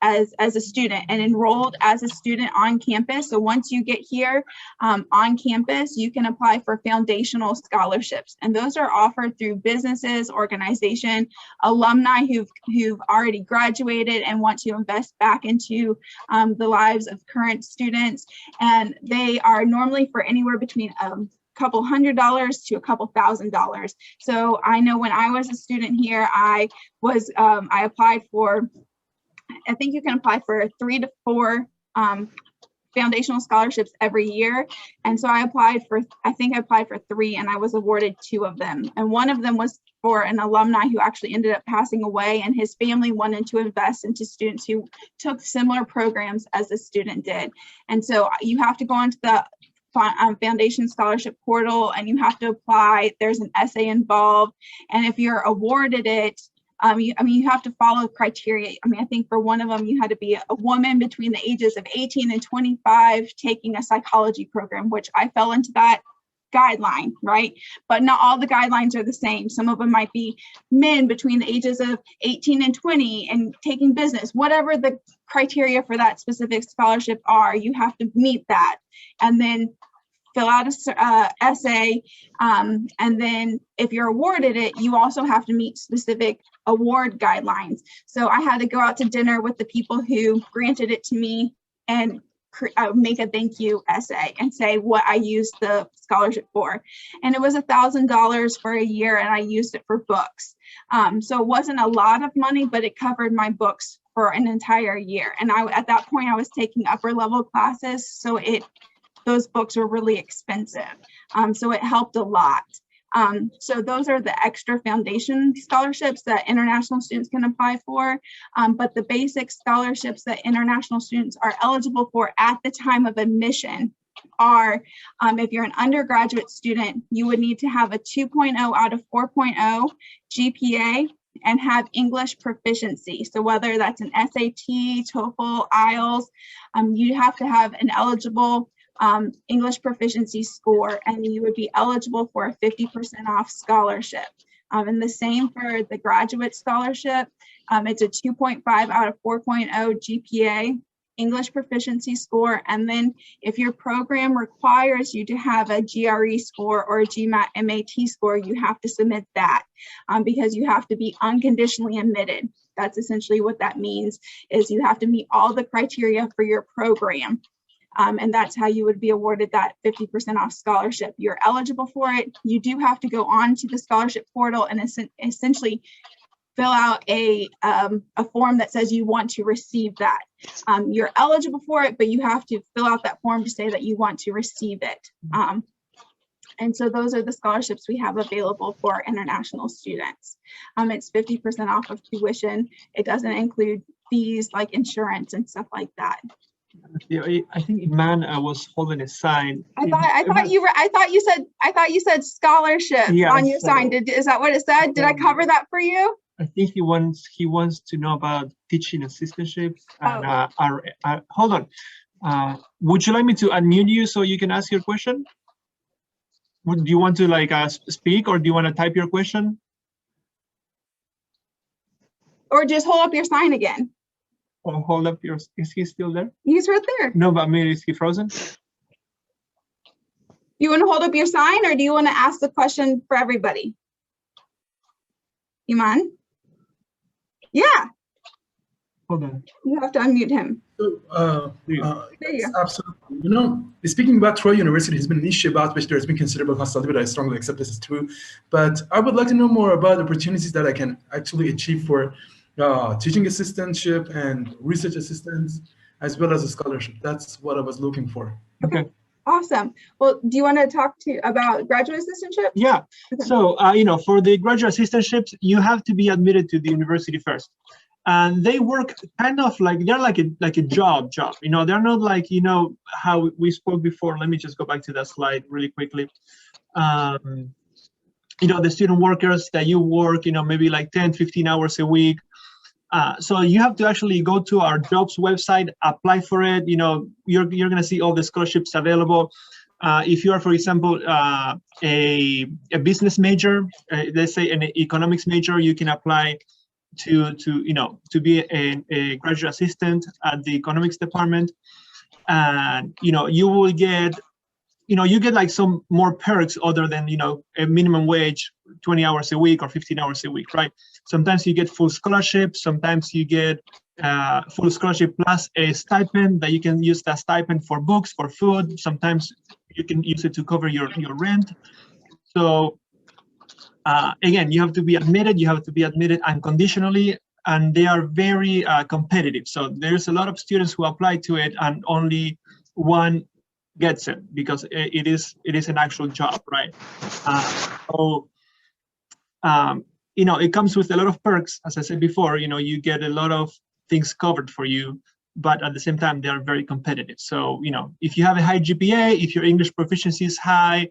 as a student and enrolled as a student on campus. So once you get here on campus, you can apply for foundational scholarships, and those are offered through businesses, organization, alumni who've already graduated and want to invest back into the lives of current students, and they are normally for anywhere between couple $100 to a couple $1,000. So I know when I was a student here, I applied for, I think you can apply for 3 to 4 foundational scholarships every year. And so I applied for 3, and I was awarded 2 of them. And one of them was for an alumni who actually ended up passing away, and his family wanted to invest into students who took similar programs as the student did. And so you have to go into the Foundation Scholarship portal, and you have to apply. There's an essay involved, and if you're awarded it, you have to follow criteria. I think for one of them, you had to be a woman between the ages of 18 and 25 taking a psychology program, which I fell into that guideline, right? But not all the guidelines are the same. Some of them might be men between the ages of 18 and 20 and taking business. Whatever the criteria for that specific scholarship are, you have to meet that, and then fill out a essay, and then if you're awarded it, you also have to meet specific award guidelines. So I had to go out to dinner with the people who granted it to me and make a thank you essay and say what I used the scholarship for. And it was $1,000 for a year, and I used it for books. So it wasn't a lot of money, but it covered my books for an entire year. And at that point, I was taking upper level classes, so those books were really expensive. So it helped a lot. So those are the extra foundation scholarships that international students can apply for. But the basic scholarships that international students are eligible for at the time of admission are, if you're an undergraduate student, you would need to have a 2.0 out of 4.0 GPA and have English proficiency. So whether that's an SAT, TOEFL, IELTS, you have to have an eligible English proficiency score, and you would be eligible for a 50% off scholarship. And the same for the graduate scholarship. It's a 2.5 out of 4.0 GPA, English proficiency score, and then if your program requires you to have a GRE score or a GMAT score, you have to submit that because you have to be unconditionally admitted. That's essentially what that means, is you have to meet all the criteria for your program. And that's how you would be awarded that 50% off scholarship. You're eligible for it. You do have to go on to the scholarship portal and essentially fill out a form that says you want to receive that. You're eligible for it, but you have to fill out that form to say that you want to receive it. And so those are the scholarships we have available for international students. It's 50% off of tuition. It doesn't include fees like insurance and stuff like that. Yeah, I think Iman was holding a sign. I thought you said scholarship Yeah, on your so sign. Is that what it said? Did I cover that for you? I think he wants to know about teaching assistantships. And hold on. Would you like me to unmute you so you can ask your question? Do you want to like speak, or do you want to type your question? Or just hold up your sign again. Or hold up your, is he still there? He's right there. No, but maybe is he frozen? You want to hold up your sign, or do you want to ask the question for everybody? Iman? Yeah. Hold on. You have to unmute him. So, There you yes, go. absolutely. You know, speaking about Troy University has been an issue about which there's been considerable hostility, but I strongly accept this is true. But I would like to know more about opportunities that I can actually achieve for teaching assistantship and research assistants, as well as a scholarship. That's what I was looking for. Okay. Awesome. Well, do you want to talk about graduate assistantship? Yeah. Okay. So, you know, for the graduate assistantships, you have to be admitted to the university first. And they work kind of like, they're like a job, you know, they're not like, you know, how we spoke before. Let me just go back to that slide really quickly. You know, the student workers that you work, you know, maybe like 10, 15 hours a week. So you have to actually go to our jobs website, apply for it. You know, you're going to see all the scholarships available. If you are, for example, a business major, let's say an economics major, you can apply to be a graduate assistant at the economics department. And, you know, you will get, you know, you get like some more perks other than, you know, a minimum wage, 20 hours a week or 15 hours a week, right? Sometimes you get full scholarship. Sometimes you get full scholarship plus a stipend that you can use that stipend for books, for food. Sometimes you can use it to cover your rent. So again, you have to be admitted unconditionally, and they are very competitive. So there's a lot of students who apply to it and only one gets it because it is an actual job, right? You know, it comes with a lot of perks. As I said before, you know, you get a lot of things covered for you, but at the same time, they are very competitive. So, you know, if you have a high GPA, if your English proficiency is high,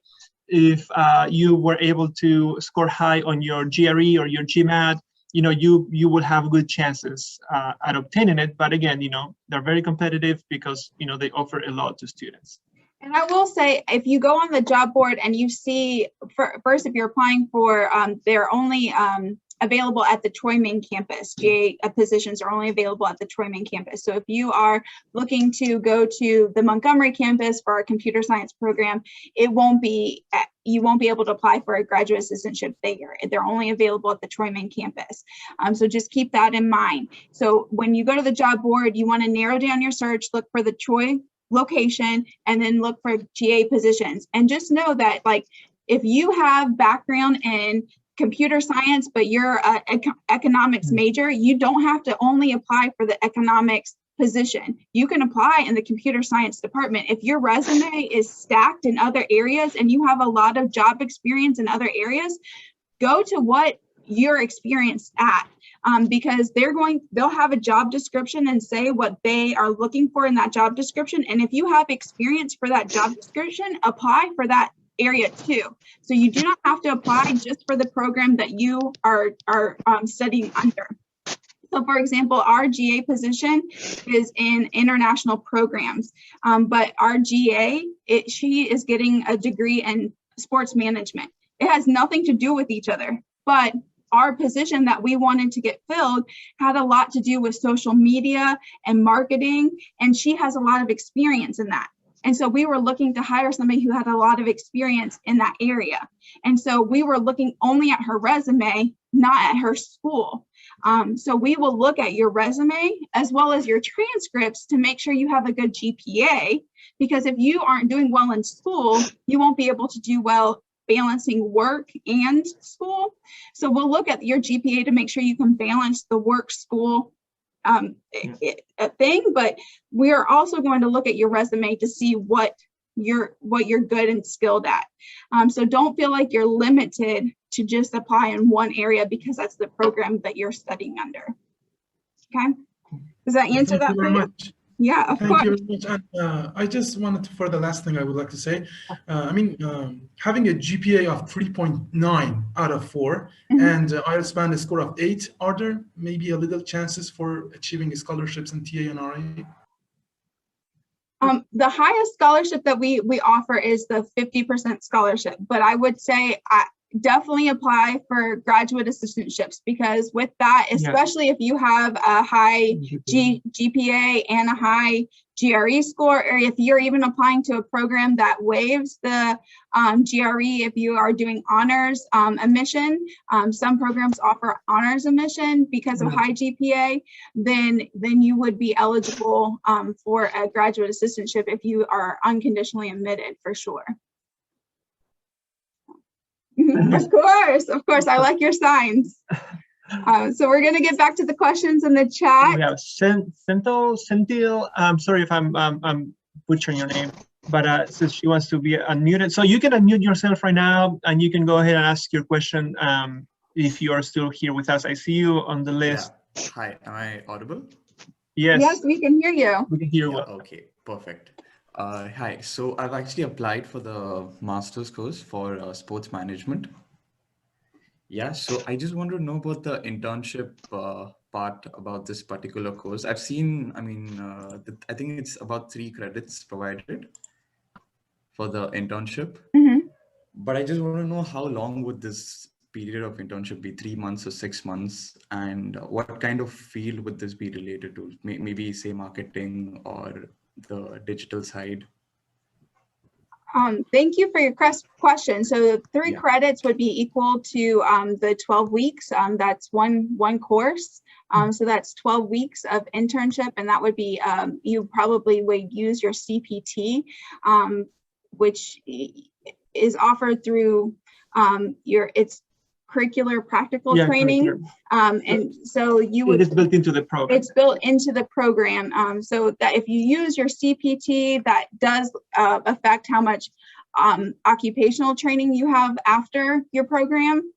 if you were able to score high on your GRE or your GMAT, you know, you will have good chances at obtaining it. But again, you know, they're very competitive because, you know, they offer a lot to students. And I will say, if you go on the job board and you see, first, if you're applying for, they're only available at the Troy main campus. GA positions are only available at the Troy main campus. So if you are looking to go to the Montgomery campus for our computer science program, you won't be able to apply for a graduate assistantship there. They're only available at the Troy main campus. So just keep that in mind. So when you go to the job board, you want to narrow down your search, look for the Troy location, and then look for GA positions. And just know that, like, if you have background in computer science, but you're an economics major, you don't have to only apply for the economics position. You can apply in the computer science department. If your resume is stacked in other areas and you have a lot of job experience in other areas, go to what you're experienced at. Because they'll have a job description and say what they are looking for in that job description. And if you have experience for that job description, apply for that area too. So you do not have to apply just for the program that you are studying under. So for example, our GA position is in international programs, but our GA, she is getting a degree in sports management. It has nothing to do with each other, but our position that we wanted to get filled had a lot to do with social media and marketing, and she has a lot of experience in that. And so we were looking to hire somebody who had a lot of experience in that area. And so we were looking only at her resume, not at her school. So we will look at your resume as well as your transcripts to make sure you have a good GPA, because if you aren't doing well in school, you won't be able to do well balancing work and school. So we'll look at your GPA to make sure you can balance the work school thing, but we are also going to look at your resume to see what you're good and skilled at. So don't feel like you're limited to just apply in one area because that's the program that you're studying under. Okay, does that answer that for you? Yeah, of Thank course. you very much. And I just wanted to, for the last thing I would like to say, having a GPA of 3.9 out of 4 and IELTS band a score of 8, are there maybe a little chances for achieving scholarships in TA and RA? The highest scholarship that we offer is the 50% scholarship, but I would say definitely apply for graduate assistantships, because with that, especially if you have a high GPA and a high GRE score, or if you're even applying to a program that waives the GRE, if you are doing honors admission, some programs offer honors admission because of high GPA, then you would be eligible for a graduate assistantship if you are unconditionally admitted, for sure. Of course, I like your signs. So we're going to get back to the questions in the chat. We have Centil. I'm sorry if I'm butchering your name, but since she wants to be unmuted, so you can unmute yourself right now, and you can go ahead and ask your question if you are still here with us. I see you on the list. Yeah. Hi, am I audible? Yes. Yes, we can hear you. We can hear you well. Okay, perfect. Hi, so I've actually applied for the master's course for sports management. Yeah, so I just want to know about the internship part about this particular course. I've seen, I think it's about 3 credits provided for the internship. But I just want to know how long would this period of internship be, 3 months or 6 months, and what kind of field would this be related to? Maybe say marketing or the digital side. Thank you for your question. So 3 credits would be equal to the 12 weeks. That's one course. So that's 12 weeks of internship, and that would be, you probably would use your CPT, which is offered through it's curricular practical training. And so you would, it is built into the program. It's built into the program. So that if you use your CPT, that does affect how much occupational training you have after your program.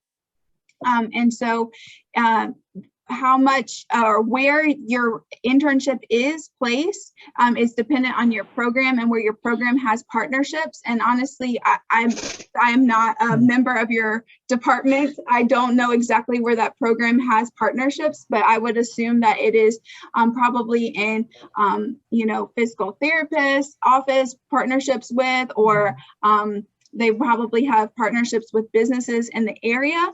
And so how much or where your internship is placed is dependent on your program and where your program has partnerships. And honestly, I am not a member of your department. I don't know exactly where that program has partnerships, but I would assume that it is probably in physical therapist office partnerships with, or they probably have partnerships with businesses in the area,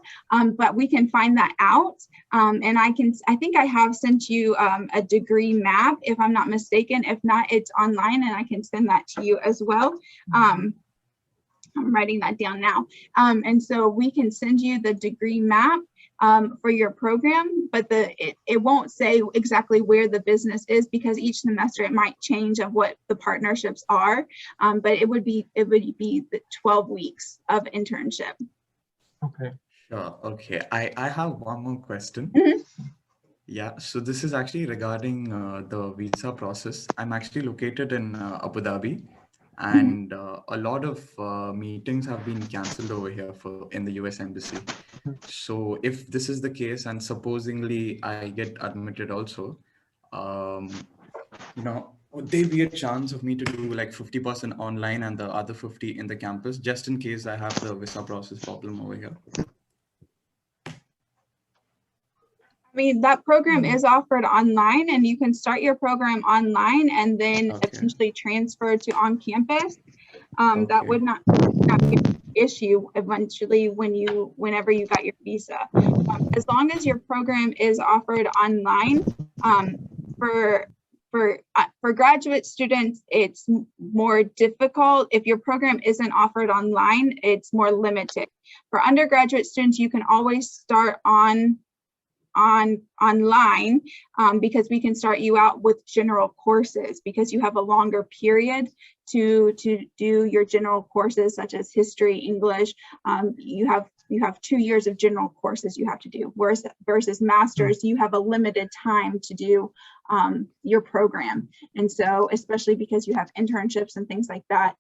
but we can find that out. And I think I have sent you a degree map, if I'm not mistaken. If not, it's online, and I can send that to you as well. I'm writing that down now. And so we can send you the degree map for your program, but it won't say exactly where the business is, because each semester it might change of what the partnerships are. But it would be the 12 weeks of internship. Okay. Sure. Okay. I have one more question. Yeah. So this is actually regarding the visa process. I'm actually located in Abu Dhabi. And a lot of meetings have been canceled over here in the US Embassy. So if this is the case, and supposedly I get admitted also, would there be a chance of me to do like 50% online and the other 50 in the campus, just in case I have the visa process problem over here? I mean, that program is offered online, and you can start your program online and then eventually transfer to on campus. That would not be an issue eventually whenever you got your visa. As long as your program is offered online, for graduate students, it's more difficult. If your program isn't offered online, it's more limited. For undergraduate students, you can always start online because we can start you out with general courses, because you have a longer period to do your general courses such as history, English. You have 2 years of general courses you have to do, versus masters, you have a limited time to do your program. And so, especially because you have internships and things like that.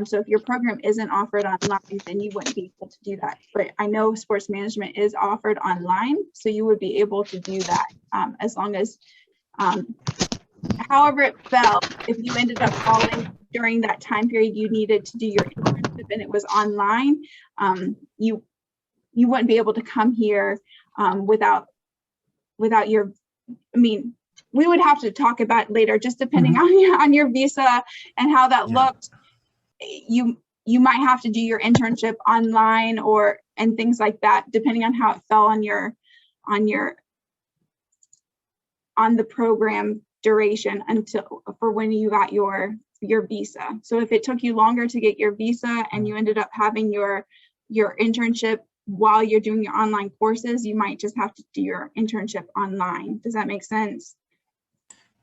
So if your program isn't offered online, then you wouldn't be able to do that. But I know sports management is offered online, so you would be able to do that as long as however it fell, if you ended up falling during that time period you needed to do your internship and it was online, you wouldn't be able to come here without your, I mean, we would have to talk about it later, just depending on your visa and how that looked. You might have to do your internship online and things like that, depending on how it fell on the program duration for when you got your visa. So if it took you longer to get your visa and you ended up having your internship while you're doing your online courses, you might just have to do your internship online. Does that make sense?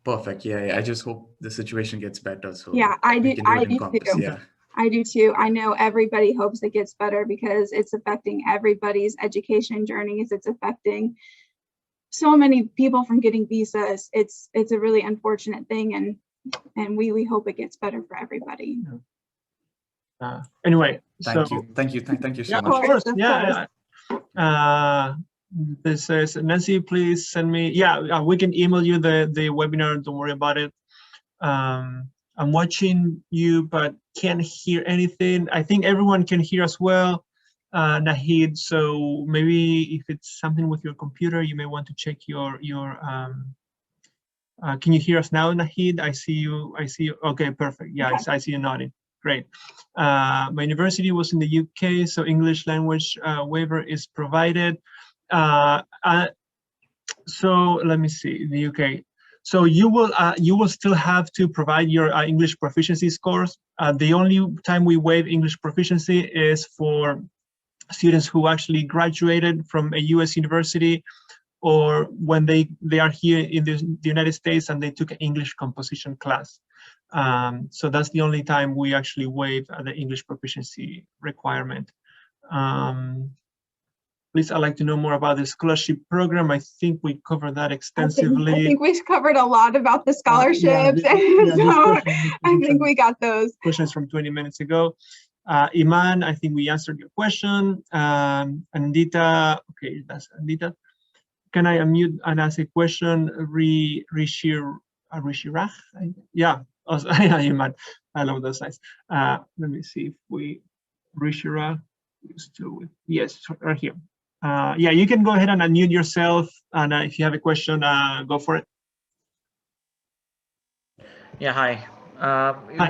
Perfect. Yeah. I just hope the situation gets better. So yeah, I do. I do too. Yeah. I do too. I know everybody hopes it gets better because it's affecting everybody's education journeys. It's affecting so many people from getting visas. It's a really unfortunate thing, and we hope it gets better for everybody. Anyway, thank you so much. Of course. This says, Nancy, please send me. We can email you the webinar. Don't worry about it. I'm watching you, but can't hear anything. I think everyone can hear as well, Nahid. So maybe if it's something with your computer, you may want to check your. Can you hear us now, Nahid? I see you. Okay, perfect. Yeah, okay. I see you nodding. Great. My university was in the UK, so English language waiver is provided. So let me see, the UK. So you will still have to provide your English proficiency scores. The only time we waive English proficiency is for students who actually graduated from a US university, or when they are here in the United States and they took an English composition class. So that's the only time we actually waive the English proficiency requirement. Please, I'd like to know more about the scholarship program. I think we covered that extensively. I think we covered a lot about the scholarships. So I think we got those. Questions from 20 minutes ago. Iman, I think we answered your question. Andita, okay, that's Andita. Can I unmute and ask a question? Rishirach? Yeah, Iman. I love those signs. Let me see if we, Rishirach, still with, yes, right here. Yeah, you can go ahead and unmute yourself, and if you have a question, go for it. Yeah, hi.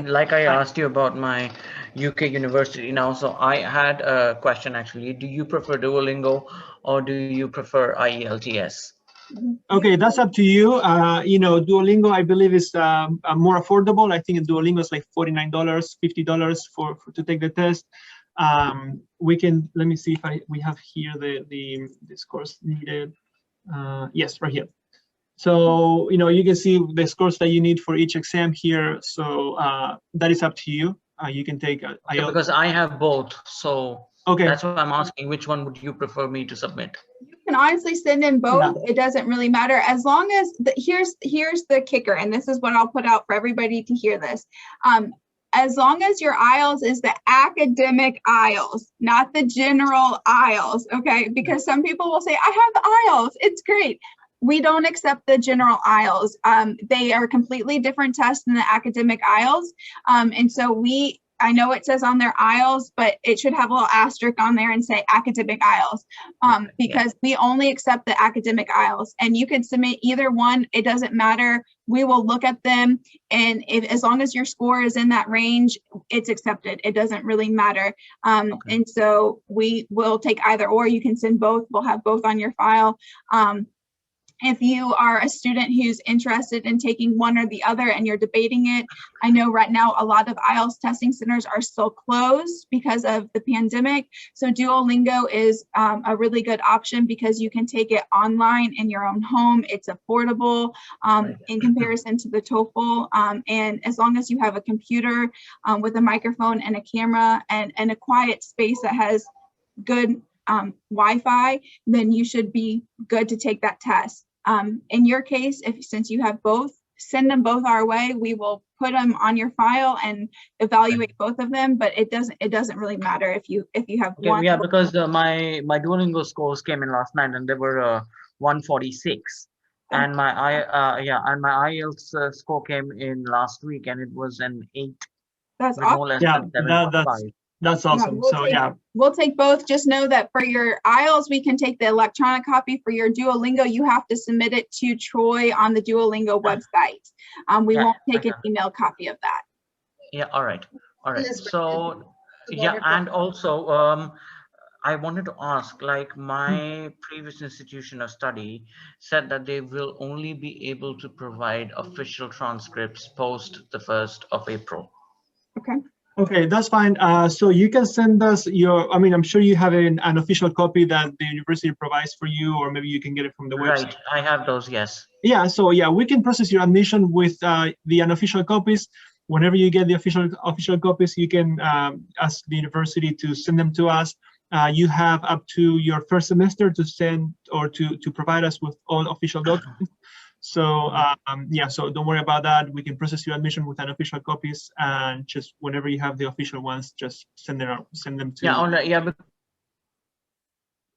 Like I asked you about my UK university now, so I had a question actually. Do you prefer Duolingo or do you prefer IELTS? Okay, that's up to you. You know, Duolingo, I believe, is more affordable. I think Duolingo is like $49, $50 to take the test. We can, let me see if we have here the scores needed. Yes, right here. So, you know, you can see the scores that you need for each exam here. So that is up to you. You can take IELTS. Because I have both. So okay, that's what I'm asking. Which one would you prefer me to submit? You can honestly send in both. Yeah. It doesn't really matter, as long as here's the kicker, and this is what I'll put out for everybody to hear this. As long as your IELTS is the academic IELTS, not the general IELTS, okay? Because some people will say, I have the IELTS, it's great. We don't accept the general IELTS. They are completely different tests than the academic IELTS. And so I know it says on their IELTS, but it should have a little asterisk on there and say academic IELTS, because we only accept the academic IELTS, and you can submit either one. It doesn't matter. We will look at them, and as long as your score is in that range, it's accepted. It doesn't really matter. And so we will take either or. You can send both. We'll have both on your file. If you are a student who's interested in taking one or the other and you're debating it, I know right now a lot of IELTS testing centers are still closed because of the pandemic. So Duolingo is a really good option because you can take it online in your own home. It's affordable in comparison to the TOEFL. And as long as you have a computer with a microphone and a camera and a quiet space that has good Wi-Fi, then you should be good to take that test. In your case, since you have both, send them both our way. We will put them on your file and evaluate both of them, but it doesn't really matter if you have one. Yeah, because my Duolingo scores came in last night and they were 146. And my IELTS score came in last week, and it was an 8 That's with awesome. no less Yeah, than 7.5. that's awesome. We'll So take, yeah, we'll take both. Just know that for your IELTS, we can take the electronic copy. For your Duolingo, you have to submit it to Troy on the Duolingo website. We Yeah, won't take an okay. email copy of that. Yeah, all right. Elizabeth, So yeah, and also I wanted to ask, like my previous institution of study said that they will only be able to provide official transcripts post the 1st of April. Okay. okay, that's fine. So you can send us your, I mean, I'm sure you have an official copy that the university provides for you, or maybe you can get it from the website. Right, I have those, yes. Yeah, so yeah, we can process your admission with the unofficial copies. Whenever you get the official copies, you can ask the university to send them to us. You have up to your first semester to send or to provide us with all official documents. So yeah, so don't worry about that. We can process your admission with unofficial copies, and just whenever you have the official ones, just send them to. Yeah, all right, yeah.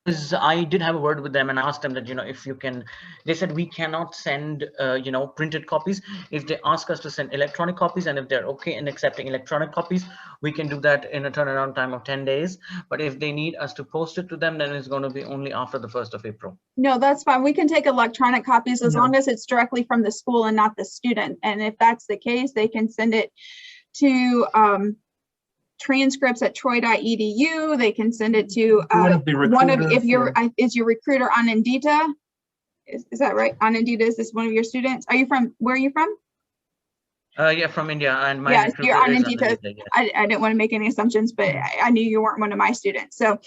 Because I did have a word with them and asked them that, you know, if you can, they said we cannot send, you know, printed copies. If they ask us to send electronic copies, and if they're okay in accepting electronic copies, we can do that in a turnaround time of 10 days. But if they need us to post it to them, then it's going to be only after the 1st of April. No, that's fine. We can take electronic copies as Yeah. long as it's directly from the school and not the student. And if that's the case, they can send it to transcripts at troy.edu. They can send it to if you're is your recruiter Anandita. Is that right? Anandita, is this one of your students? Are you from, where are you from? Yeah, from India, and my Yes, you're recruiter is Anandita. Anandita, yes. I didn't want to make any assumptions, but I knew you weren't one of my students. So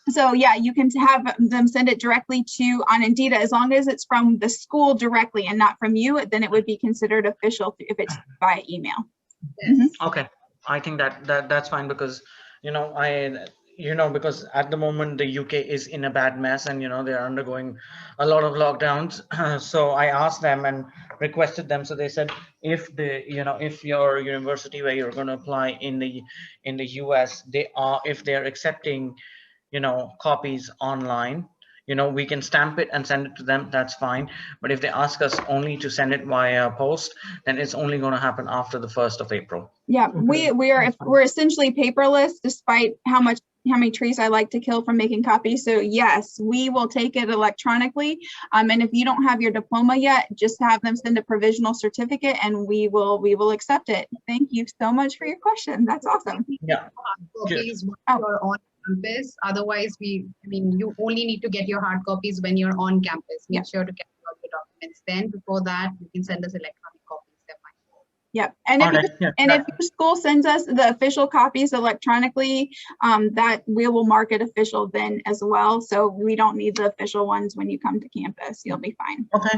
so yeah, you can have them send it directly to Anandita as long as it's from the school directly and not from you. Then it would be considered official if it's by email. Yes. Okay, I think that's fine, because you know because at the moment the UK is in a bad mess, and you know they're undergoing a lot of lockdowns. So I asked them and requested them. So they said if your university where you're going to apply in the US, if they're accepting, you know, copies online, you know, we can stamp it and send it to them, that's fine. But if they ask us only to send it via post, then it's only going to happen after the 1st of April. Yeah, Okay. we're essentially paperless, despite how many trees I like to kill from making copies. So yes, we will take it electronically. And if you don't have your diploma yet, just have them send a provisional certificate, and we will accept it. Thank you so much for your question. That's awesome. Yeah. Copies when you're on campus. Otherwise, you only need to get your hard copies when you're on campus. Make sure to get all your documents. Then before that, you can send us electronic copies. They're fine. Yep. And if your school sends us the official copies electronically, that we will mark it official then as well. So we don't need the official ones when you come to campus. You'll be fine. Okay.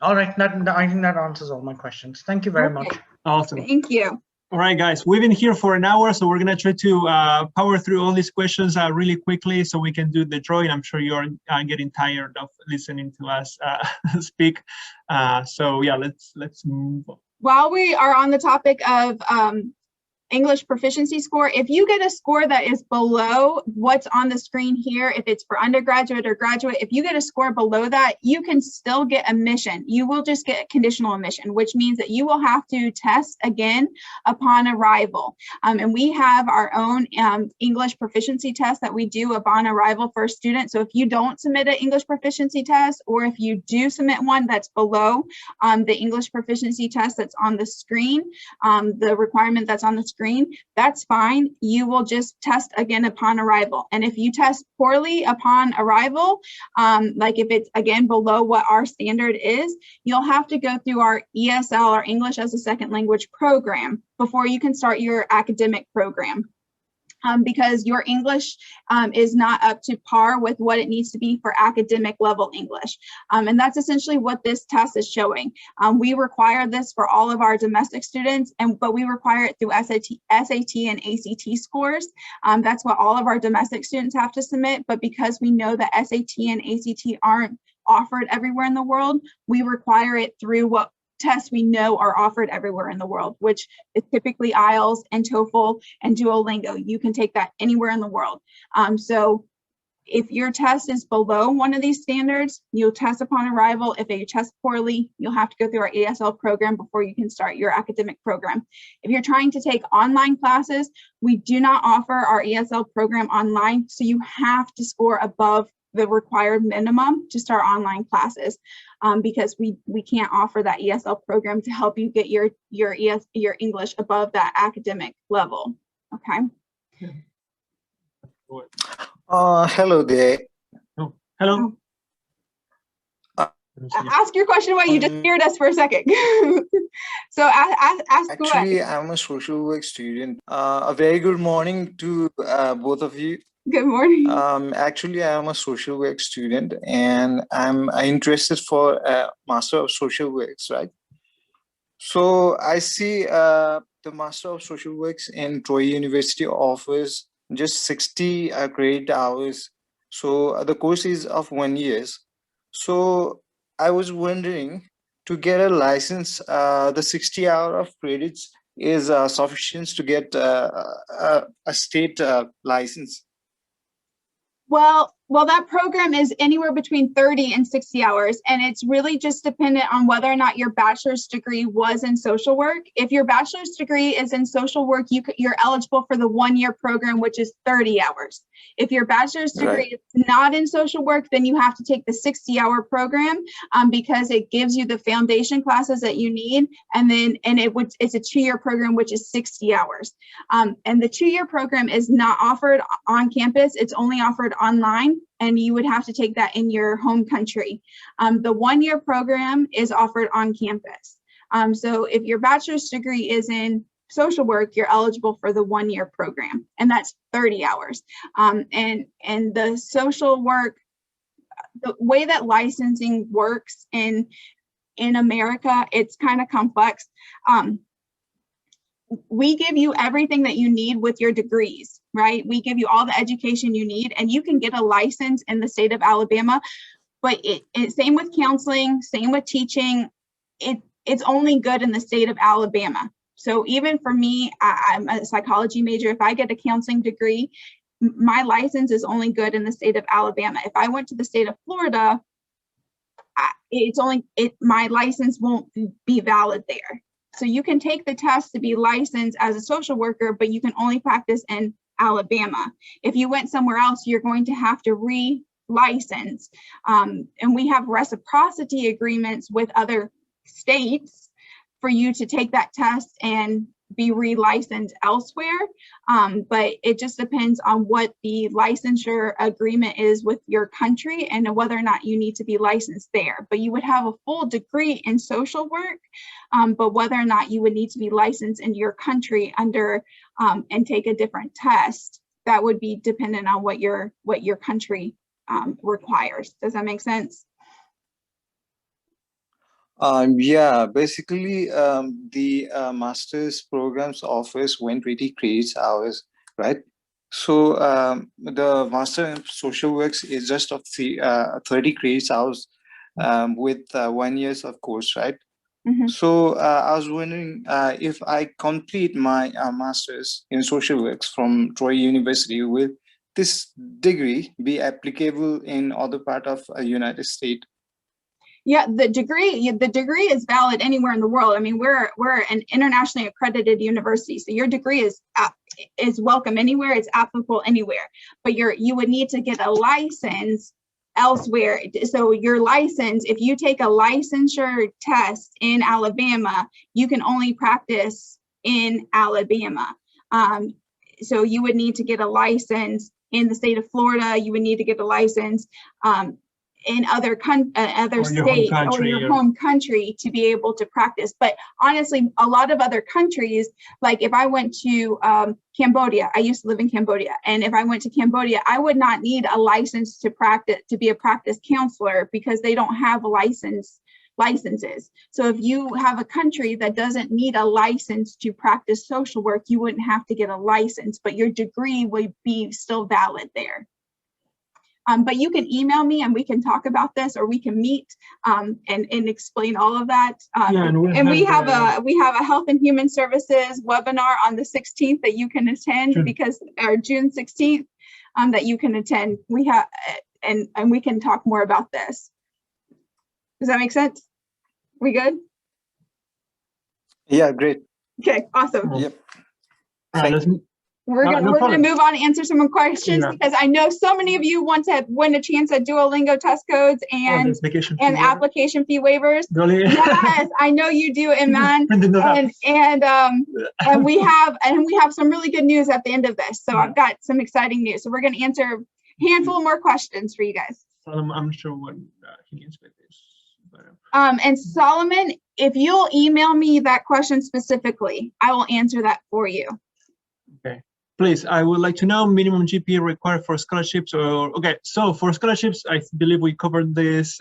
All right. I think that answers all my questions. Thank you very much. Awesome. Thank you. All right, guys, we've been here for an hour, so we're going to try to power through all these questions really quickly so we can do the drawing. I'm sure you're getting tired of listening to us speak. So yeah, let's move on. While we are on the topic of English proficiency score, if you get a score that is below what's on the screen here, if it's for undergraduate or graduate, if you get a score below that, you can still get admission. You will just get conditional admission, which means that you will have to test again upon arrival. And we have our own English proficiency test that we do upon arrival for students. So if you don't submit an English proficiency test, or if you do submit one that's below the English proficiency test that's on the screen, the requirement that's on the screen, that's fine. You will just test again upon arrival. And if you test poorly upon arrival, like if it's again below what our standard is, you'll have to go through our ESL, or English as a Second Language program, before you can start your academic program. Because your English is not up to par with what it needs to be for academic level English. And that's essentially what this test is showing. We require this for all of our domestic students, but we require it through SAT and ACT scores. That's what all of our domestic students have to submit. But because we know that SAT and ACT aren't offered everywhere in the world, we require it through what tests we know are offered everywhere in the world, which is typically IELTS and TOEFL and Duolingo. You can take that anywhere in the world. So If your test is below one of these standards, you'll test upon arrival. If you test poorly, you'll have to go through our ESL program before you can start your academic program. If you're trying to take online classes, we do not offer our ESL program online, so you have to score above the required minimum to start online classes, because we can't offer that ESL program to help you get your English above that academic level. Okay. Hello there. Oh, hello. Ask your question away. You just scared us for a second. So ask Actually, away. I'm a social work student. A very good morning to both of you. Good morning. Actually, I am a social work student, and I'm interested for a Master of Social Works, right? So I see the Master of Social Works in Troy University offers just 60 credit hours. So the course is of 1 year. So I was wondering, to get a license, the 60 hour of credits is sufficient to get a state license. Well, that program is anywhere between 30 and 60 hours, and it's really just dependent on whether or not your bachelor's degree was in social work. If your bachelor's degree is in social work, you're eligible for the 1 year program, which is 30 hours. If your bachelor's degree is not in social work, then you have to take the 60-hour program, because it gives you the foundation classes that you need, and it's a 2 year program, which is 60 hours. And the 2 year program is not offered on campus; it's only offered online, and you would have to take that in your home country. The 1 year program is offered on campus. So if your bachelor's degree is in social work, you're eligible for the 1 year program, and that's 30 hours. And the social work, the way that licensing works in America, it's kind of complex. We give you everything that you need with your degrees, right? We give you all the education you need, and you can get a license in the state of Alabama, but same with counseling, same with teaching, it's only good in the state of Alabama. So even for me, I'm a psychology major. If I get a counseling degree, my license is only good in the state of Alabama. If I went to the state of Florida, my license won't be valid there. So you can take the test to be licensed as a social worker, but you can only practice in Alabama. If you went somewhere else, you're going to have to re-license. And we have reciprocity agreements with other states for you to take that test and be re-licensed elsewhere. But it just depends on what the licensure agreement is with your country and whether or not you need to be licensed there. But you would have a full degree in social work, but whether or not you would need to be licensed in your country under and take a different test, that would be dependent on what your country requires. Does that make sense? Yeah, basically the master's programs offers 120 credits hours, right? So the master in social works is just of 30 credits hours with 1 year of course, right? Mm-hmm. So I was wondering if I complete my master's in social works from Troy University, will this degree be applicable in other part of United States? Yeah, the degree is valid anywhere in the world. I mean, we're an internationally accredited university, so your degree is welcome anywhere. It's applicable anywhere. But you would need to get a license elsewhere. So your license, if you take a licensure test in Alabama, you can only practice in Alabama. So you would need to get a license in the state of Florida. You would need to get a license in other states or your home country to be able to practice. But honestly, a lot of other countries, like if I went to Cambodia, I used to live in Cambodia, and if I went to Cambodia, I would not need a license to practice, to be a practice counselor, because they don't have licenses. So if you have a country that doesn't need a license to practice social work, you wouldn't have to get a license, but your degree would be still valid there. But you can email me and we can talk about this, or we can meet and explain all of that. We have a Health and Human Services webinar on the 16th that you can attend, or June 16th, that you can attend. We have, and we can talk more about this. Does that make sense? We good? Yeah, great. Okay, awesome. Yep. Let's, We're gonna move on and answer some more questions because I know so many of you want to win a chance at Duolingo test codes and application fee waivers. Yes, I know you do, Iman. And we have some really good news at the end of this. So I've got some exciting news. So we're gonna answer a handful more questions for you guys. I'm not sure what he can expect this. And Solomon, if you'll email me that question specifically, I will answer that for you. Okay. Please, I would like to know minimum GPA required for scholarships. Or okay, so for scholarships, I believe we covered this.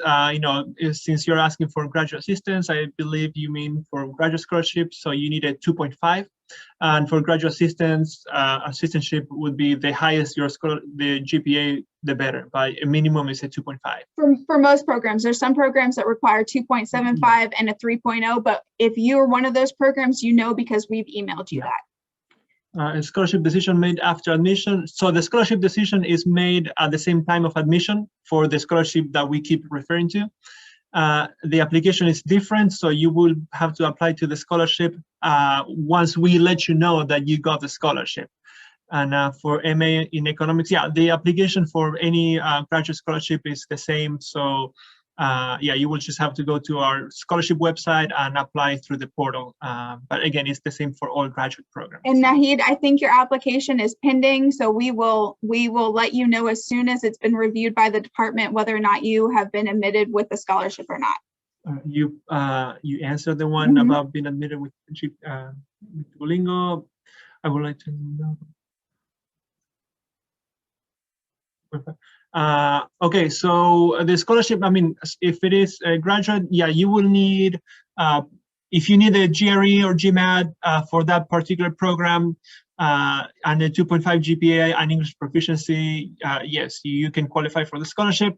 Since you're asking for graduate assistance, I believe you mean for graduate scholarships, so you need a 2.5, and for graduate assistance, assistantship would be the highest the GPA, the better. By a minimum is a 2.5. For most programs, there's some programs that require 2.75 and a 3.0, but if you're one of those programs, you know because we've emailed you that. A scholarship decision made after admission. So the scholarship decision is made at the same time of admission for the scholarship that we keep referring to. The application is different, so you will have to apply to the scholarship once we let you know that you got the scholarship. And for MA in economics, the application for any graduate scholarship is the same. So you will just have to go to our scholarship website and apply through the portal. But again, it's the same for all graduate programs. And Nahid, I think your application is pending, so we will let you know as soon as it's been reviewed by the department whether or not you have been admitted with a scholarship or not. You answered the one about being admitted with Duolingo. I would like to know. Okay, so the scholarship, I mean, if it is a graduate, you will need, if you need a GRE or GMAT for that particular program and a 2.5 GPA and English proficiency, yes, you can qualify for the scholarship.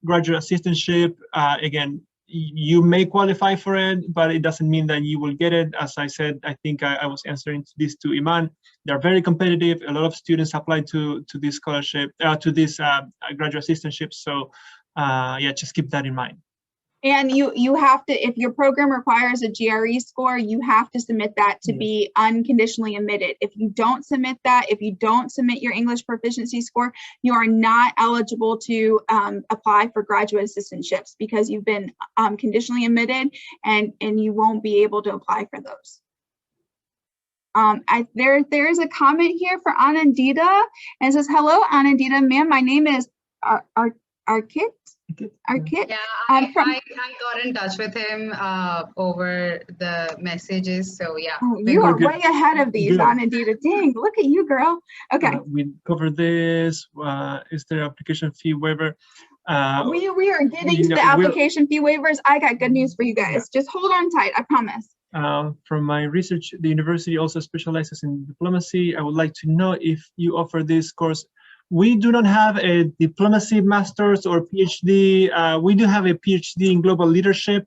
Graduate assistantship, again, you may qualify for it, but it doesn't mean that you will get it. As I said, I think I was answering this to Iman. They're very competitive. A lot of students apply to this scholarship, to this graduate assistantship. So just keep that in mind. And you have to, if your program requires a GRE score, you have to submit that to be unconditionally admitted. If you don't submit that, if you don't submit your English proficiency score, you are not eligible to apply for graduate assistantships because you've been conditionally admitted, and you won't be able to apply for those. There is a comment here for Anandita, and it says, "Hello, Anandita, ma'am. My name is Arkit. Yeah, I got in touch with him over the messages. So yeah. Oh, you are way ahead of these, Anandita. Dang, look at you, girl. Okay. We covered this. Is there application fee waiver? We are getting to the application fee waivers. I got good news for you guys. Just hold on tight, I promise. From my research, the university also specializes in diplomacy. I would like to know if you offer this course. We do not have a diplomacy master's or PhD. We do have a PhD in global leadership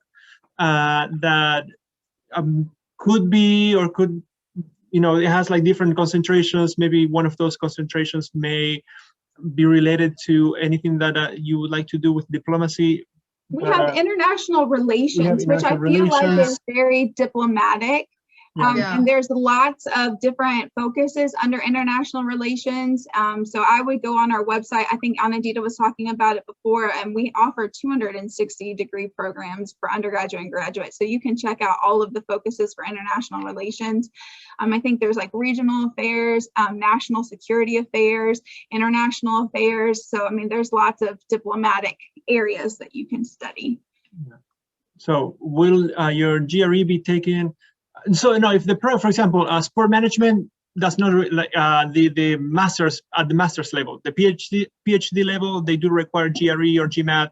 that could be or could, it has like different concentrations. Maybe one of those concentrations may be related to anything that you would like to do with diplomacy. We have international relations, which I feel like is very diplomatic. And there's lots of different focuses under international relations. So I would go on our website. I think Anandita was talking about it before, and we offer 260 degree programs for undergraduate and graduate. So you can check out all of the focuses for international relations. I think there's like regional affairs, national security affairs, international affairs. So, I mean, there's lots of diplomatic areas that you can study. So will your GRE be taken? So no, if the pro, for example, sport management does not like the masters at the master's level, the PhD level, they do require GRE or GMAT.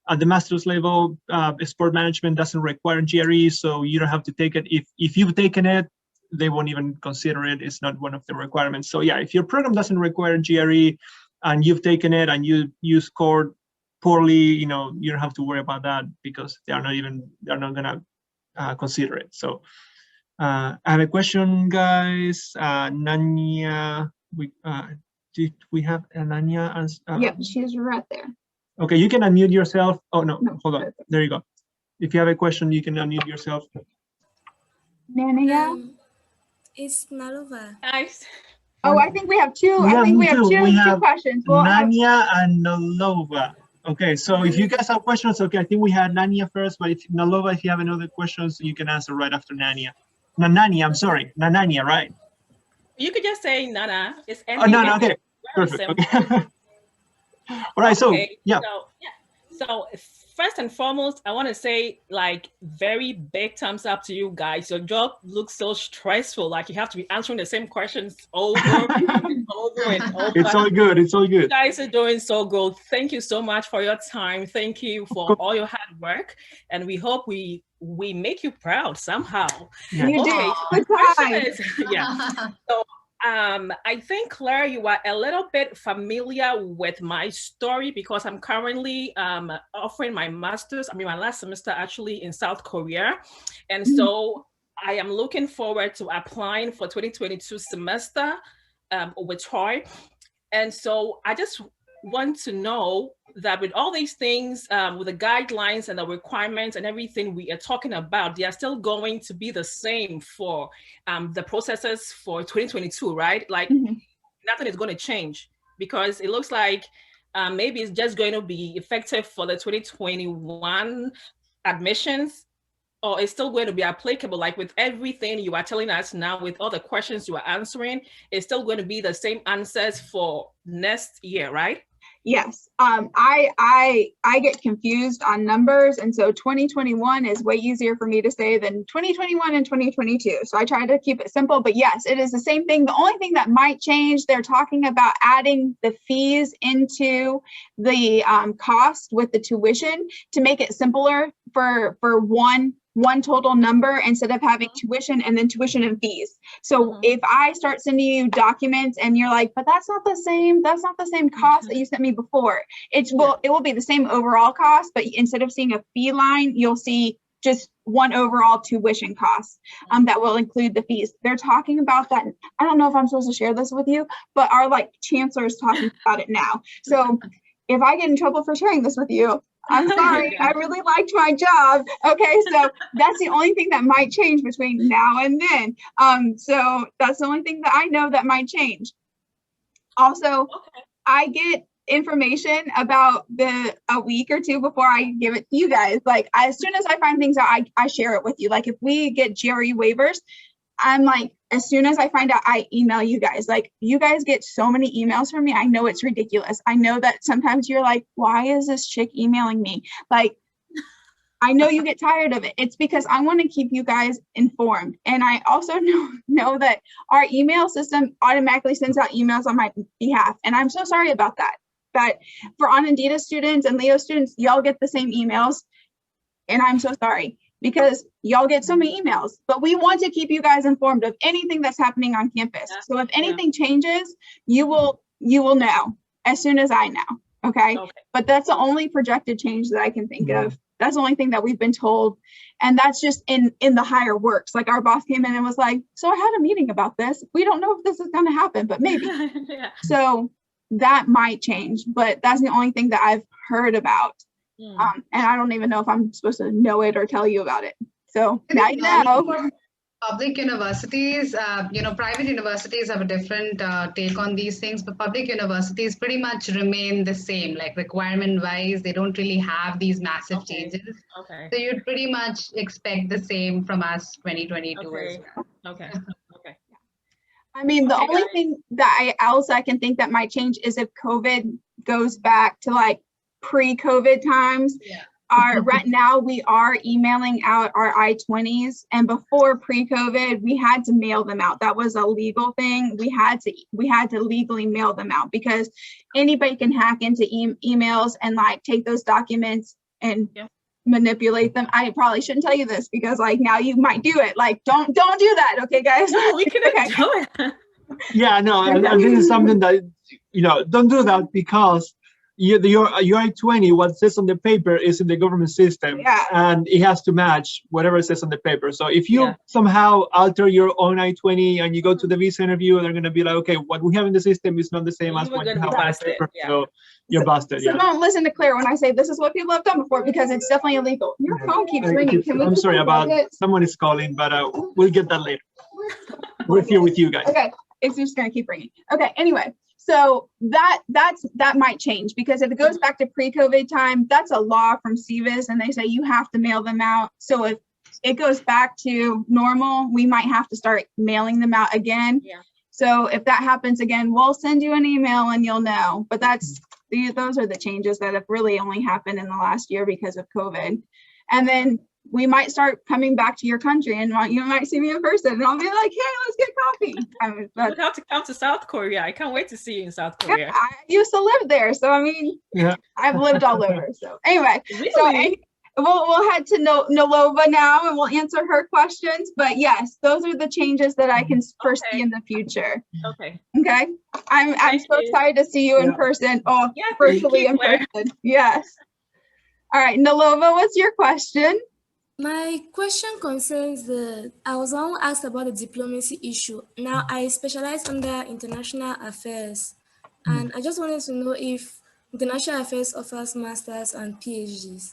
At the master's level, sport management doesn't require GRE, so you don't have to take it. If you've taken it, they won't even consider it. It's not one of the requirements. So yeah, if your program doesn't require GRE and you've taken it and you scored poorly, you don't have to worry about that because they're not gonna consider it. So. I have a question, guys. Nanya, Did we have Ananya? Yep, she's right there. Okay, you can unmute yourself. Oh, no, No, hold on. There you go. If you have a question, you can unmute yourself. Nania? It's Nalova. Nice. Oh, I think we have two. We I have think we have two. two, We two have questions. We'll have, Nania and Nalova. Okay, so if you guys have questions, okay, I think we had Nania first, but if Nalova, if you have any other questions, you can answer right after Nania. Nania, I'm sorry, Nania, right? You could just say Nana. It's Oh, no, okay, perfect. Okay. All right, so yeah. So first and foremost, I want to say, like, very big thumbs up to you guys. Your job looks so stressful. Like, you have to be answering the same questions over and over and over. It's all good. It's all good. You guys are doing so good. Thank you so much for your time. Thank you for all your hard work, and we hope we make you proud somehow. Yeah. you Okay, did. so Good the question time. is, yeah. So I think, Claire, you are a little bit familiar with my story because I'm currently offering my master's, my last semester actually in South Korea. And so I am looking forward to applying for 2022 semester with Troy. And so I just want to know that with all these things, with the guidelines and the requirements and everything we are talking about, they are still going to be the same for the processes for 2022, right? Like nothing is going to change because it looks like maybe it's just going to be effective for the 2021 admissions, or it's still going to be applicable. Like with everything you are telling us now, with all the questions you are answering, it's still going to be the same answers for next year, right? Yes, I get confused on numbers, and so 2021 is way easier for me to say than 2021 and 2022. So I try to keep it simple, but yes, it is the same thing. The only thing that might change, they're talking about adding the fees into the cost with the tuition to make it simpler for one total number instead of having tuition and then tuition and fees. So if I start sending you documents and you're like, but that's not the same cost that you sent me before, it will be the same overall cost, but instead of seeing a fee line, you'll see just one overall tuition cost that will include the fees. They're talking about that. I don't know if I'm supposed to share this with you, but our chancellor is talking about it now. So if I get in trouble for sharing this with you, I'm sorry, I really liked my job. Okay, so that's the only thing that might change between now and then. So that's the only thing that I know that might change. Also, I get information about a week or two before I give it to you guys. Like as soon as I find things out, I share it with you. Like if we get GRE waivers, I'm like, as soon as I find out, I email you guys. Like you guys get so many emails from me. I know it's ridiculous. I know that sometimes you're like, why is this chick emailing me? Like, I know you get tired of it. It's because I want to keep you guys informed. And I also know that our email system automatically sends out emails on my behalf. And I'm so sorry about that. But for Onondaga students and Leo students, y'all get the same emails. And I'm so sorry, because y'all get so many emails, but we want to keep you guys informed of anything that's happening on campus. So if anything changes, you will know as soon as I know, okay? But that's the only projected change that I can think of. That's the only thing that we've been told. And that's just in the higher works. Like our boss came in and was like, so I had a meeting about this. We don't know if this is gonna happen, but maybe. So that might change, but that's the only thing that I've heard about. And I don't even know if I'm supposed to know it or tell you about it. So now you know. Public universities, private universities have a different take on these things, but public universities pretty much remain the same, like requirement wise, they don't really have these massive changes. So you'd pretty much expect the same from us 2022 as well. I mean, the only thing that I can think that might change is if COVID goes back to like pre-COVID times. Right now we are emailing out our I-20s, and before pre-COVID we had to mail them out. That was a legal thing. We had to legally mail them out because anybody can hack into emails and like take those documents and manipulate them. I probably shouldn't tell you this because like now you might do it. Like don't do that, okay guys? No, we couldn't do it. Yeah, no, and this is something that don't do that, because your I-20, what says on the paper is in the government system, and it has to match whatever it says on the paper. So if you somehow alter your own I-20 and you go to the visa interview, they're going to be like, okay, what we have in the system is not the same as what you have on the paper. So you're busted. So don't listen to Claire when I say this is what people have done before, because it's definitely illegal. Your phone keeps ringing. Can we I'm sorry about someone is calling, but we'll get that later. We're here with you guys. Okay, it's just going to keep ringing. Okay, anyway. So that might change, because if it goes back to pre-COVID time, that's a law from CVIS, and they say you have to mail them out. So if it goes back to normal, we might have to start mailing them out again. Yeah. So if that happens again, we'll send you an email and you'll know. But those are the changes that have really only happened in the last year because of COVID. And then we might start coming back to your country, and you might see me in person, and I'll be like, hey, let's get coffee. We'll have to come to South Korea. I can't wait to see you in South Korea. Yeah, I used to live there, so I mean, I've lived all over. So anyway, really? So we'll head to Nalova now, and we'll answer her questions. But yes, those are the changes that I can foresee in the future. Okay. Okay. I'm so excited to see you in person. Oh, virtually in person. Yes. All right, Nalova, what's your question? My question concerns I was asked about the diplomacy issue. Now I specialize under international affairs, and I just wanted to know if international affairs offers masters and PhDs.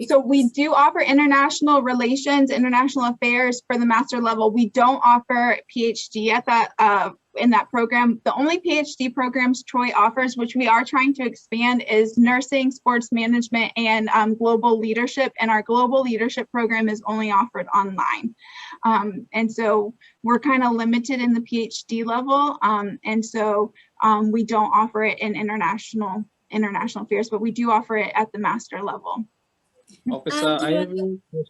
So we do offer international relations, international affairs for the master level. We don't offer PhD at that in that program. The only PhD programs Troy offers, which we are trying to expand, is nursing, sports management, and global leadership. And our global leadership program is only offered online. And so we're kind of limited in the PhD level. And so we don't offer it in international affairs, but we do offer it at the master level. Okay, so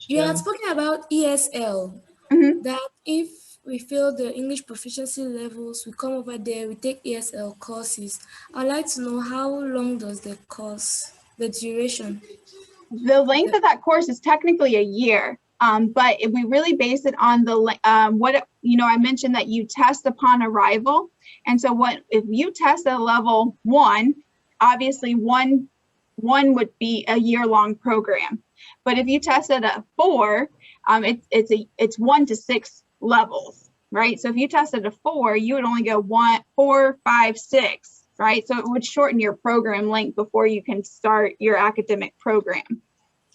you had spoken about ESL, that if we fail the English proficiency levels, we come over there, we take ESL courses. I'd like to know how long does the course, the duration? The length of that course is technically a year, but we really base it on the I mentioned that you test upon arrival, and so if you test at level 1, obviously one would be a year-long program, but if you test at a 4, it's 1 to 6 levels, right? So if you tested a 4, you would only go 1, 4, 5, 6, right? So it would shorten your program length before you can start your academic program.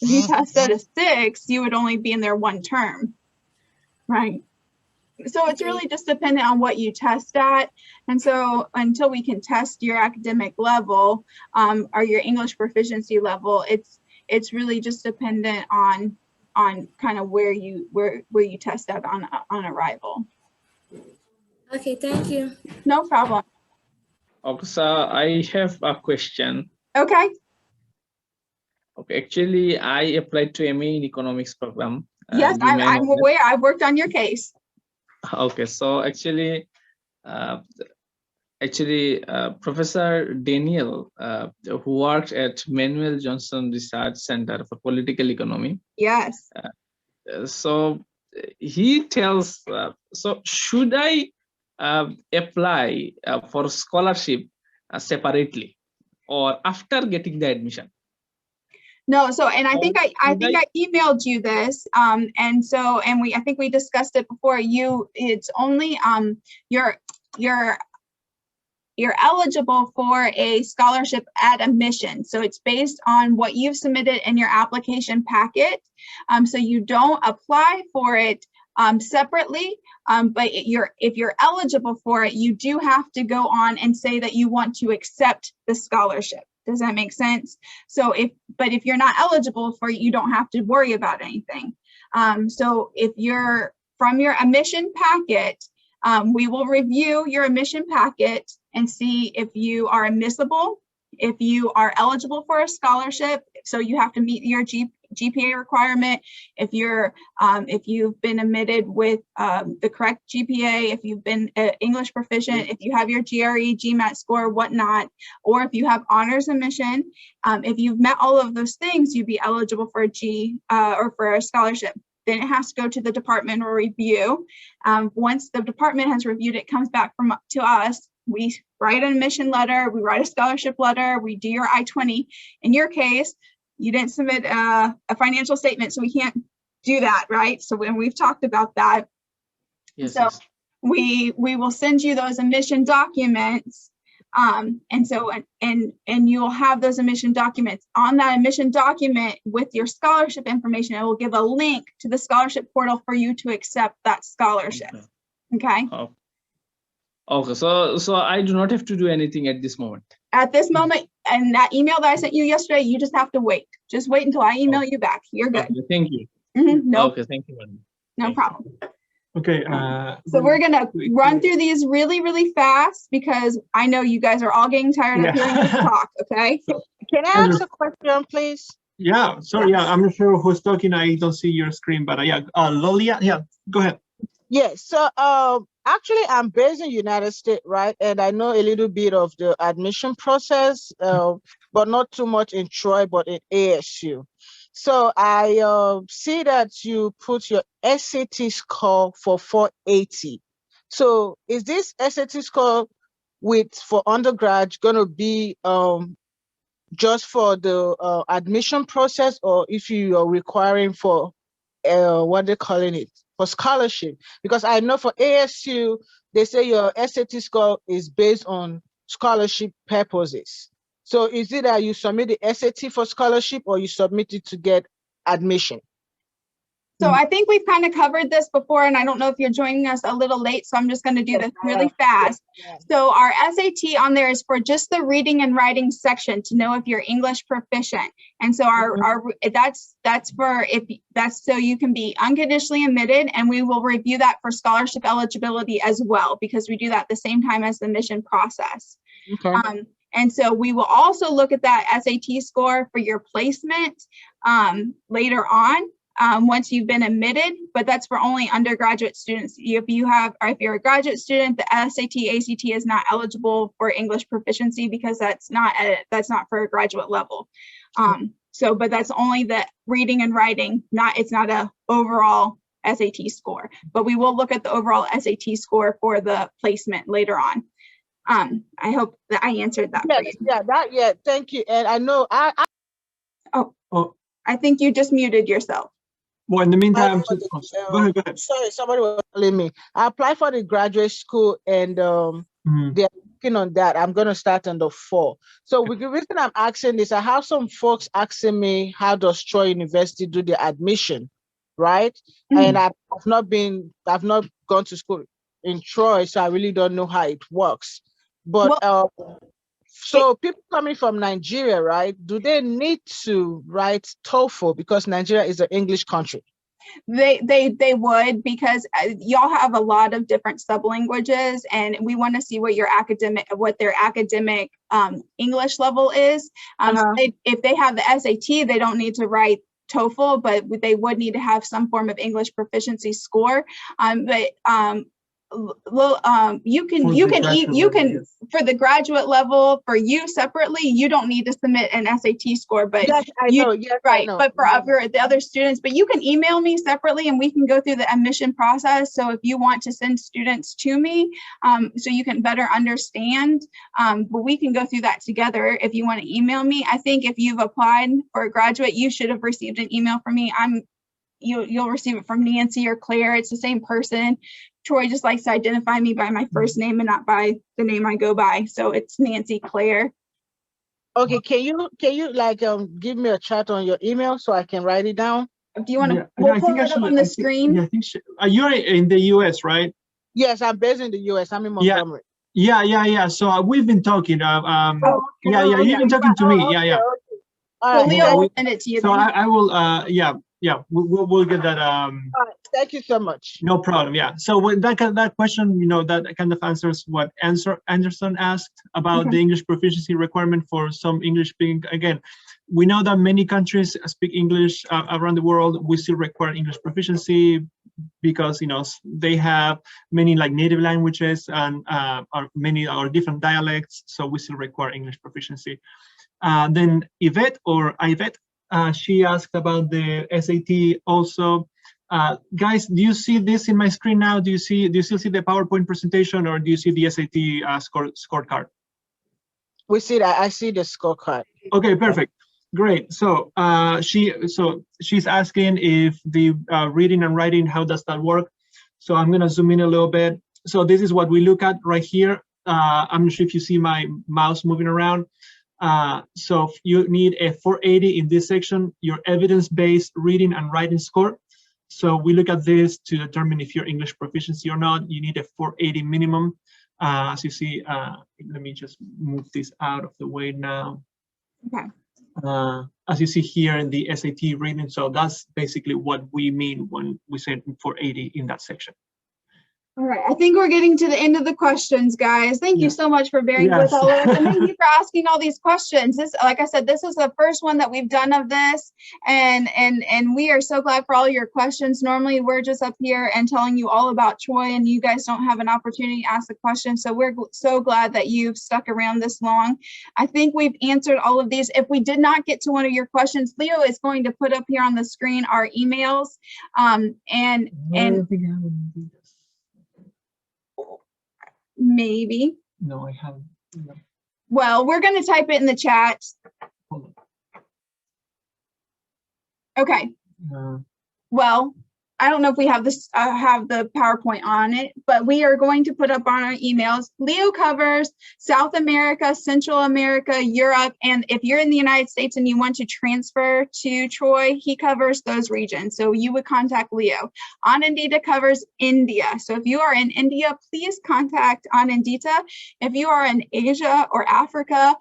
If you tested a 6, you would only be in there 1 term, right? So it's really just dependent on what you test at. And so until we can test your academic level or your English proficiency level, it's really just dependent on kind of where you test at on arrival. Okay, thank you. No problem. Okay, so I have a question. Okay. Okay, actually, I applied to MA in economics program. Yes, I'm aware. I've worked on your case. Okay, so actually, Professor Daniel, who worked at Manuel Johnson Research Center for Political Economy. Yes. So he tells, so should I apply for scholarship separately or after getting the admission? No, so, and I think I emailed you this, I think we discussed it before. It's only you're eligible for a scholarship at admission. So it's based on what you've submitted in your application packet. So you don't apply for it separately, but if you're eligible for it, you do have to go on and say that you want to accept the scholarship. Does that make sense? So if you're not eligible for it, you don't have to worry about anything. So if you're from your admission packet, we will review your admission packet and see if you are admissible, if you are eligible for a scholarship. So you have to meet your GPA requirement. If you've been admitted with the correct GPA, if you've been English proficient, if you have your GRE, GMAT score, whatnot, or if you have honors admission, if you've met all of those things, you'd be eligible for or for a scholarship. Then it has to go to the department for review. Once the department has reviewed it, comes back to us. We write an admission letter, we write a scholarship letter, we do your I-20. In your case, you didn't submit a financial statement, so we can't do that, right? So when we've talked about that, Yes, so yes. we will send you those admission documents. And you'll have those admission documents. On that admission document with your scholarship information, it will give a link to the scholarship portal for you to accept that scholarship. Okay. Oh. Okay, so I do not have to do anything at this moment. At this moment, and that email that I sent you yesterday, you just have to wait. Just wait until I email you back. You're good. Okay, thank you. No, Okay, thank you. no problem. Okay. So we're gonna run through these really, really fast because I know you guys are all getting tired of hearing us talk. Okay. Can I ask a question, please? Yeah. Sorry. Yeah. I'm not sure who's talking. I don't see your screen, but yeah. Lolia. Yeah. Go ahead. Yes. So actually, I'm based in the United States, right? And I know a little bit of the admission process, but not too much in Troy, but in ASU. So I see that you put your SAT score for 480. So is this SAT score for undergrad going to be just for the admission process, or if you are requiring for what they're calling it, for scholarship? Because I know for ASU, they say your SAT score is based on scholarship purposes. So is it that you submit the SAT for scholarship or you submit it to get admission? So I think we've kind of covered this before, and I don't know if you're joining us a little late, so I'm just going to do this really fast. So our SAT on there is for just the reading and writing section to know if you're English proficient. And so that's so you can be unconditionally admitted, and we will review that for scholarship eligibility as well, because we do that at the same time as the admission process. Okay. And so we will also look at that SAT score for your placement later on. Once you've been admitted, but that's for only undergraduate students. If you're a graduate student, the SAT, ACT is not eligible for English proficiency because that's not for a graduate level. But that's only the reading and writing, it's not a overall SAT score, but we will look at the overall SAT score for the placement later on. I hope that I answered that. Yes, for you. Thank you. And I know I think you just muted yourself. Well, in the meantime, go ahead. Sorry, somebody was telling me. I applied for the graduate school, and they're working on that. I'm going to start on the 4th. So the reason I'm asking this, I have some folks asking me, how does Troy University do the admission, right? And I've not gone to school in Troy, so I really don't know how it works. But so people coming from Nigeria, right? Do they need to write TOEFL because Nigeria is an English country? They would, because y'all have a lot of different sublanguages, and we want to see what their academic English level is. So if they have the SAT, they don't need to write TOEFL, but they would need to have some form of English proficiency score. You can for the graduate level, for you separately, you don't need to submit an SAT score, but yes, I know. But for the other students, but you can email me separately and we can go through the admission process. So if you want to send students to me, so you can better understand, but we can go through that together. If you want to email me, I think if you've applied for a graduate, you should have received an email from me. You'll receive it from Nancy or Claire. It's the same person. Troy just likes to identify me by my first name and not by the name I go by. So it's Nancy Claire. Okay, can you like give me a chat on your email so I can write it down? Do you want to pull it up on the screen? Yeah, I think you're in the US, right? Yes, I'm based in the US. I'm in Montgomery. Yeah. So we've been talking. You've been talking to me. Yeah. So Leo will send it to you. So I will. We'll get that. All right, thank you so much. No problem. Yeah. So with that question, that kind of answers what Anderson asked about the English proficiency requirement for some English speaking. Again, we know that many countries speak English around the world. We still require English proficiency because they have many like native languages and many are different dialects. So we still require English proficiency. Then Yvette, she asked about the SAT also. Guys, do you see this in my screen now? Do you still see the PowerPoint presentation, or do you see the SAT scorecard? We see that. I see the scorecard. Okay, perfect. Great. So she's asking if the reading and writing, how does that work? So I'm going to zoom in a little bit. So this is what we look at right here. I'm not sure if you see my mouse moving around. So you need a 480 in this section, your evidence-based reading and writing score. So we look at this to determine if you're English proficiency or not. You need a 480 minimum. As you see, let me just move this out of the way now. Okay. As you see here in the SAT reading, so that's basically what we mean when we say 480 in that section. All right, I think we're getting to the end of the questions, guys. Thank you so much for bearing with all of us, and thank you for asking all these questions. This, like I said, this is the first one that we've done of this, and we are so glad for all your questions. Normally, we're just up here and telling you all about Troy, and you guys don't have an opportunity to ask the question, so we're so glad that you've stuck around this long. I think we've answered all of these. If we did not get to one of your questions, Leo is going to put up here on the screen our emails, and maybe. No, I haven't. No. Well, we're going to type it in the chat. Okay. Well, I don't know if we have this have the PowerPoint on it, but we are going to put up on our emails. Leo covers South America, Central America, Europe, and if you're in the United States and you want to transfer to Troy, he covers those regions. So you would contact Leo. Anandita covers India. So if you are in India, please contact Anandita. If you are in Asia or Africa,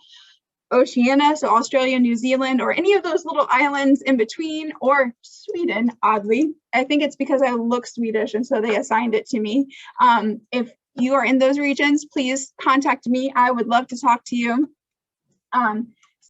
Oceania, so Australia, New Zealand, or any of those little islands in between, or Sweden, oddly. I think it's because I look Swedish and so they assigned it to me. If you are in those regions, please contact me. I would love to talk to you.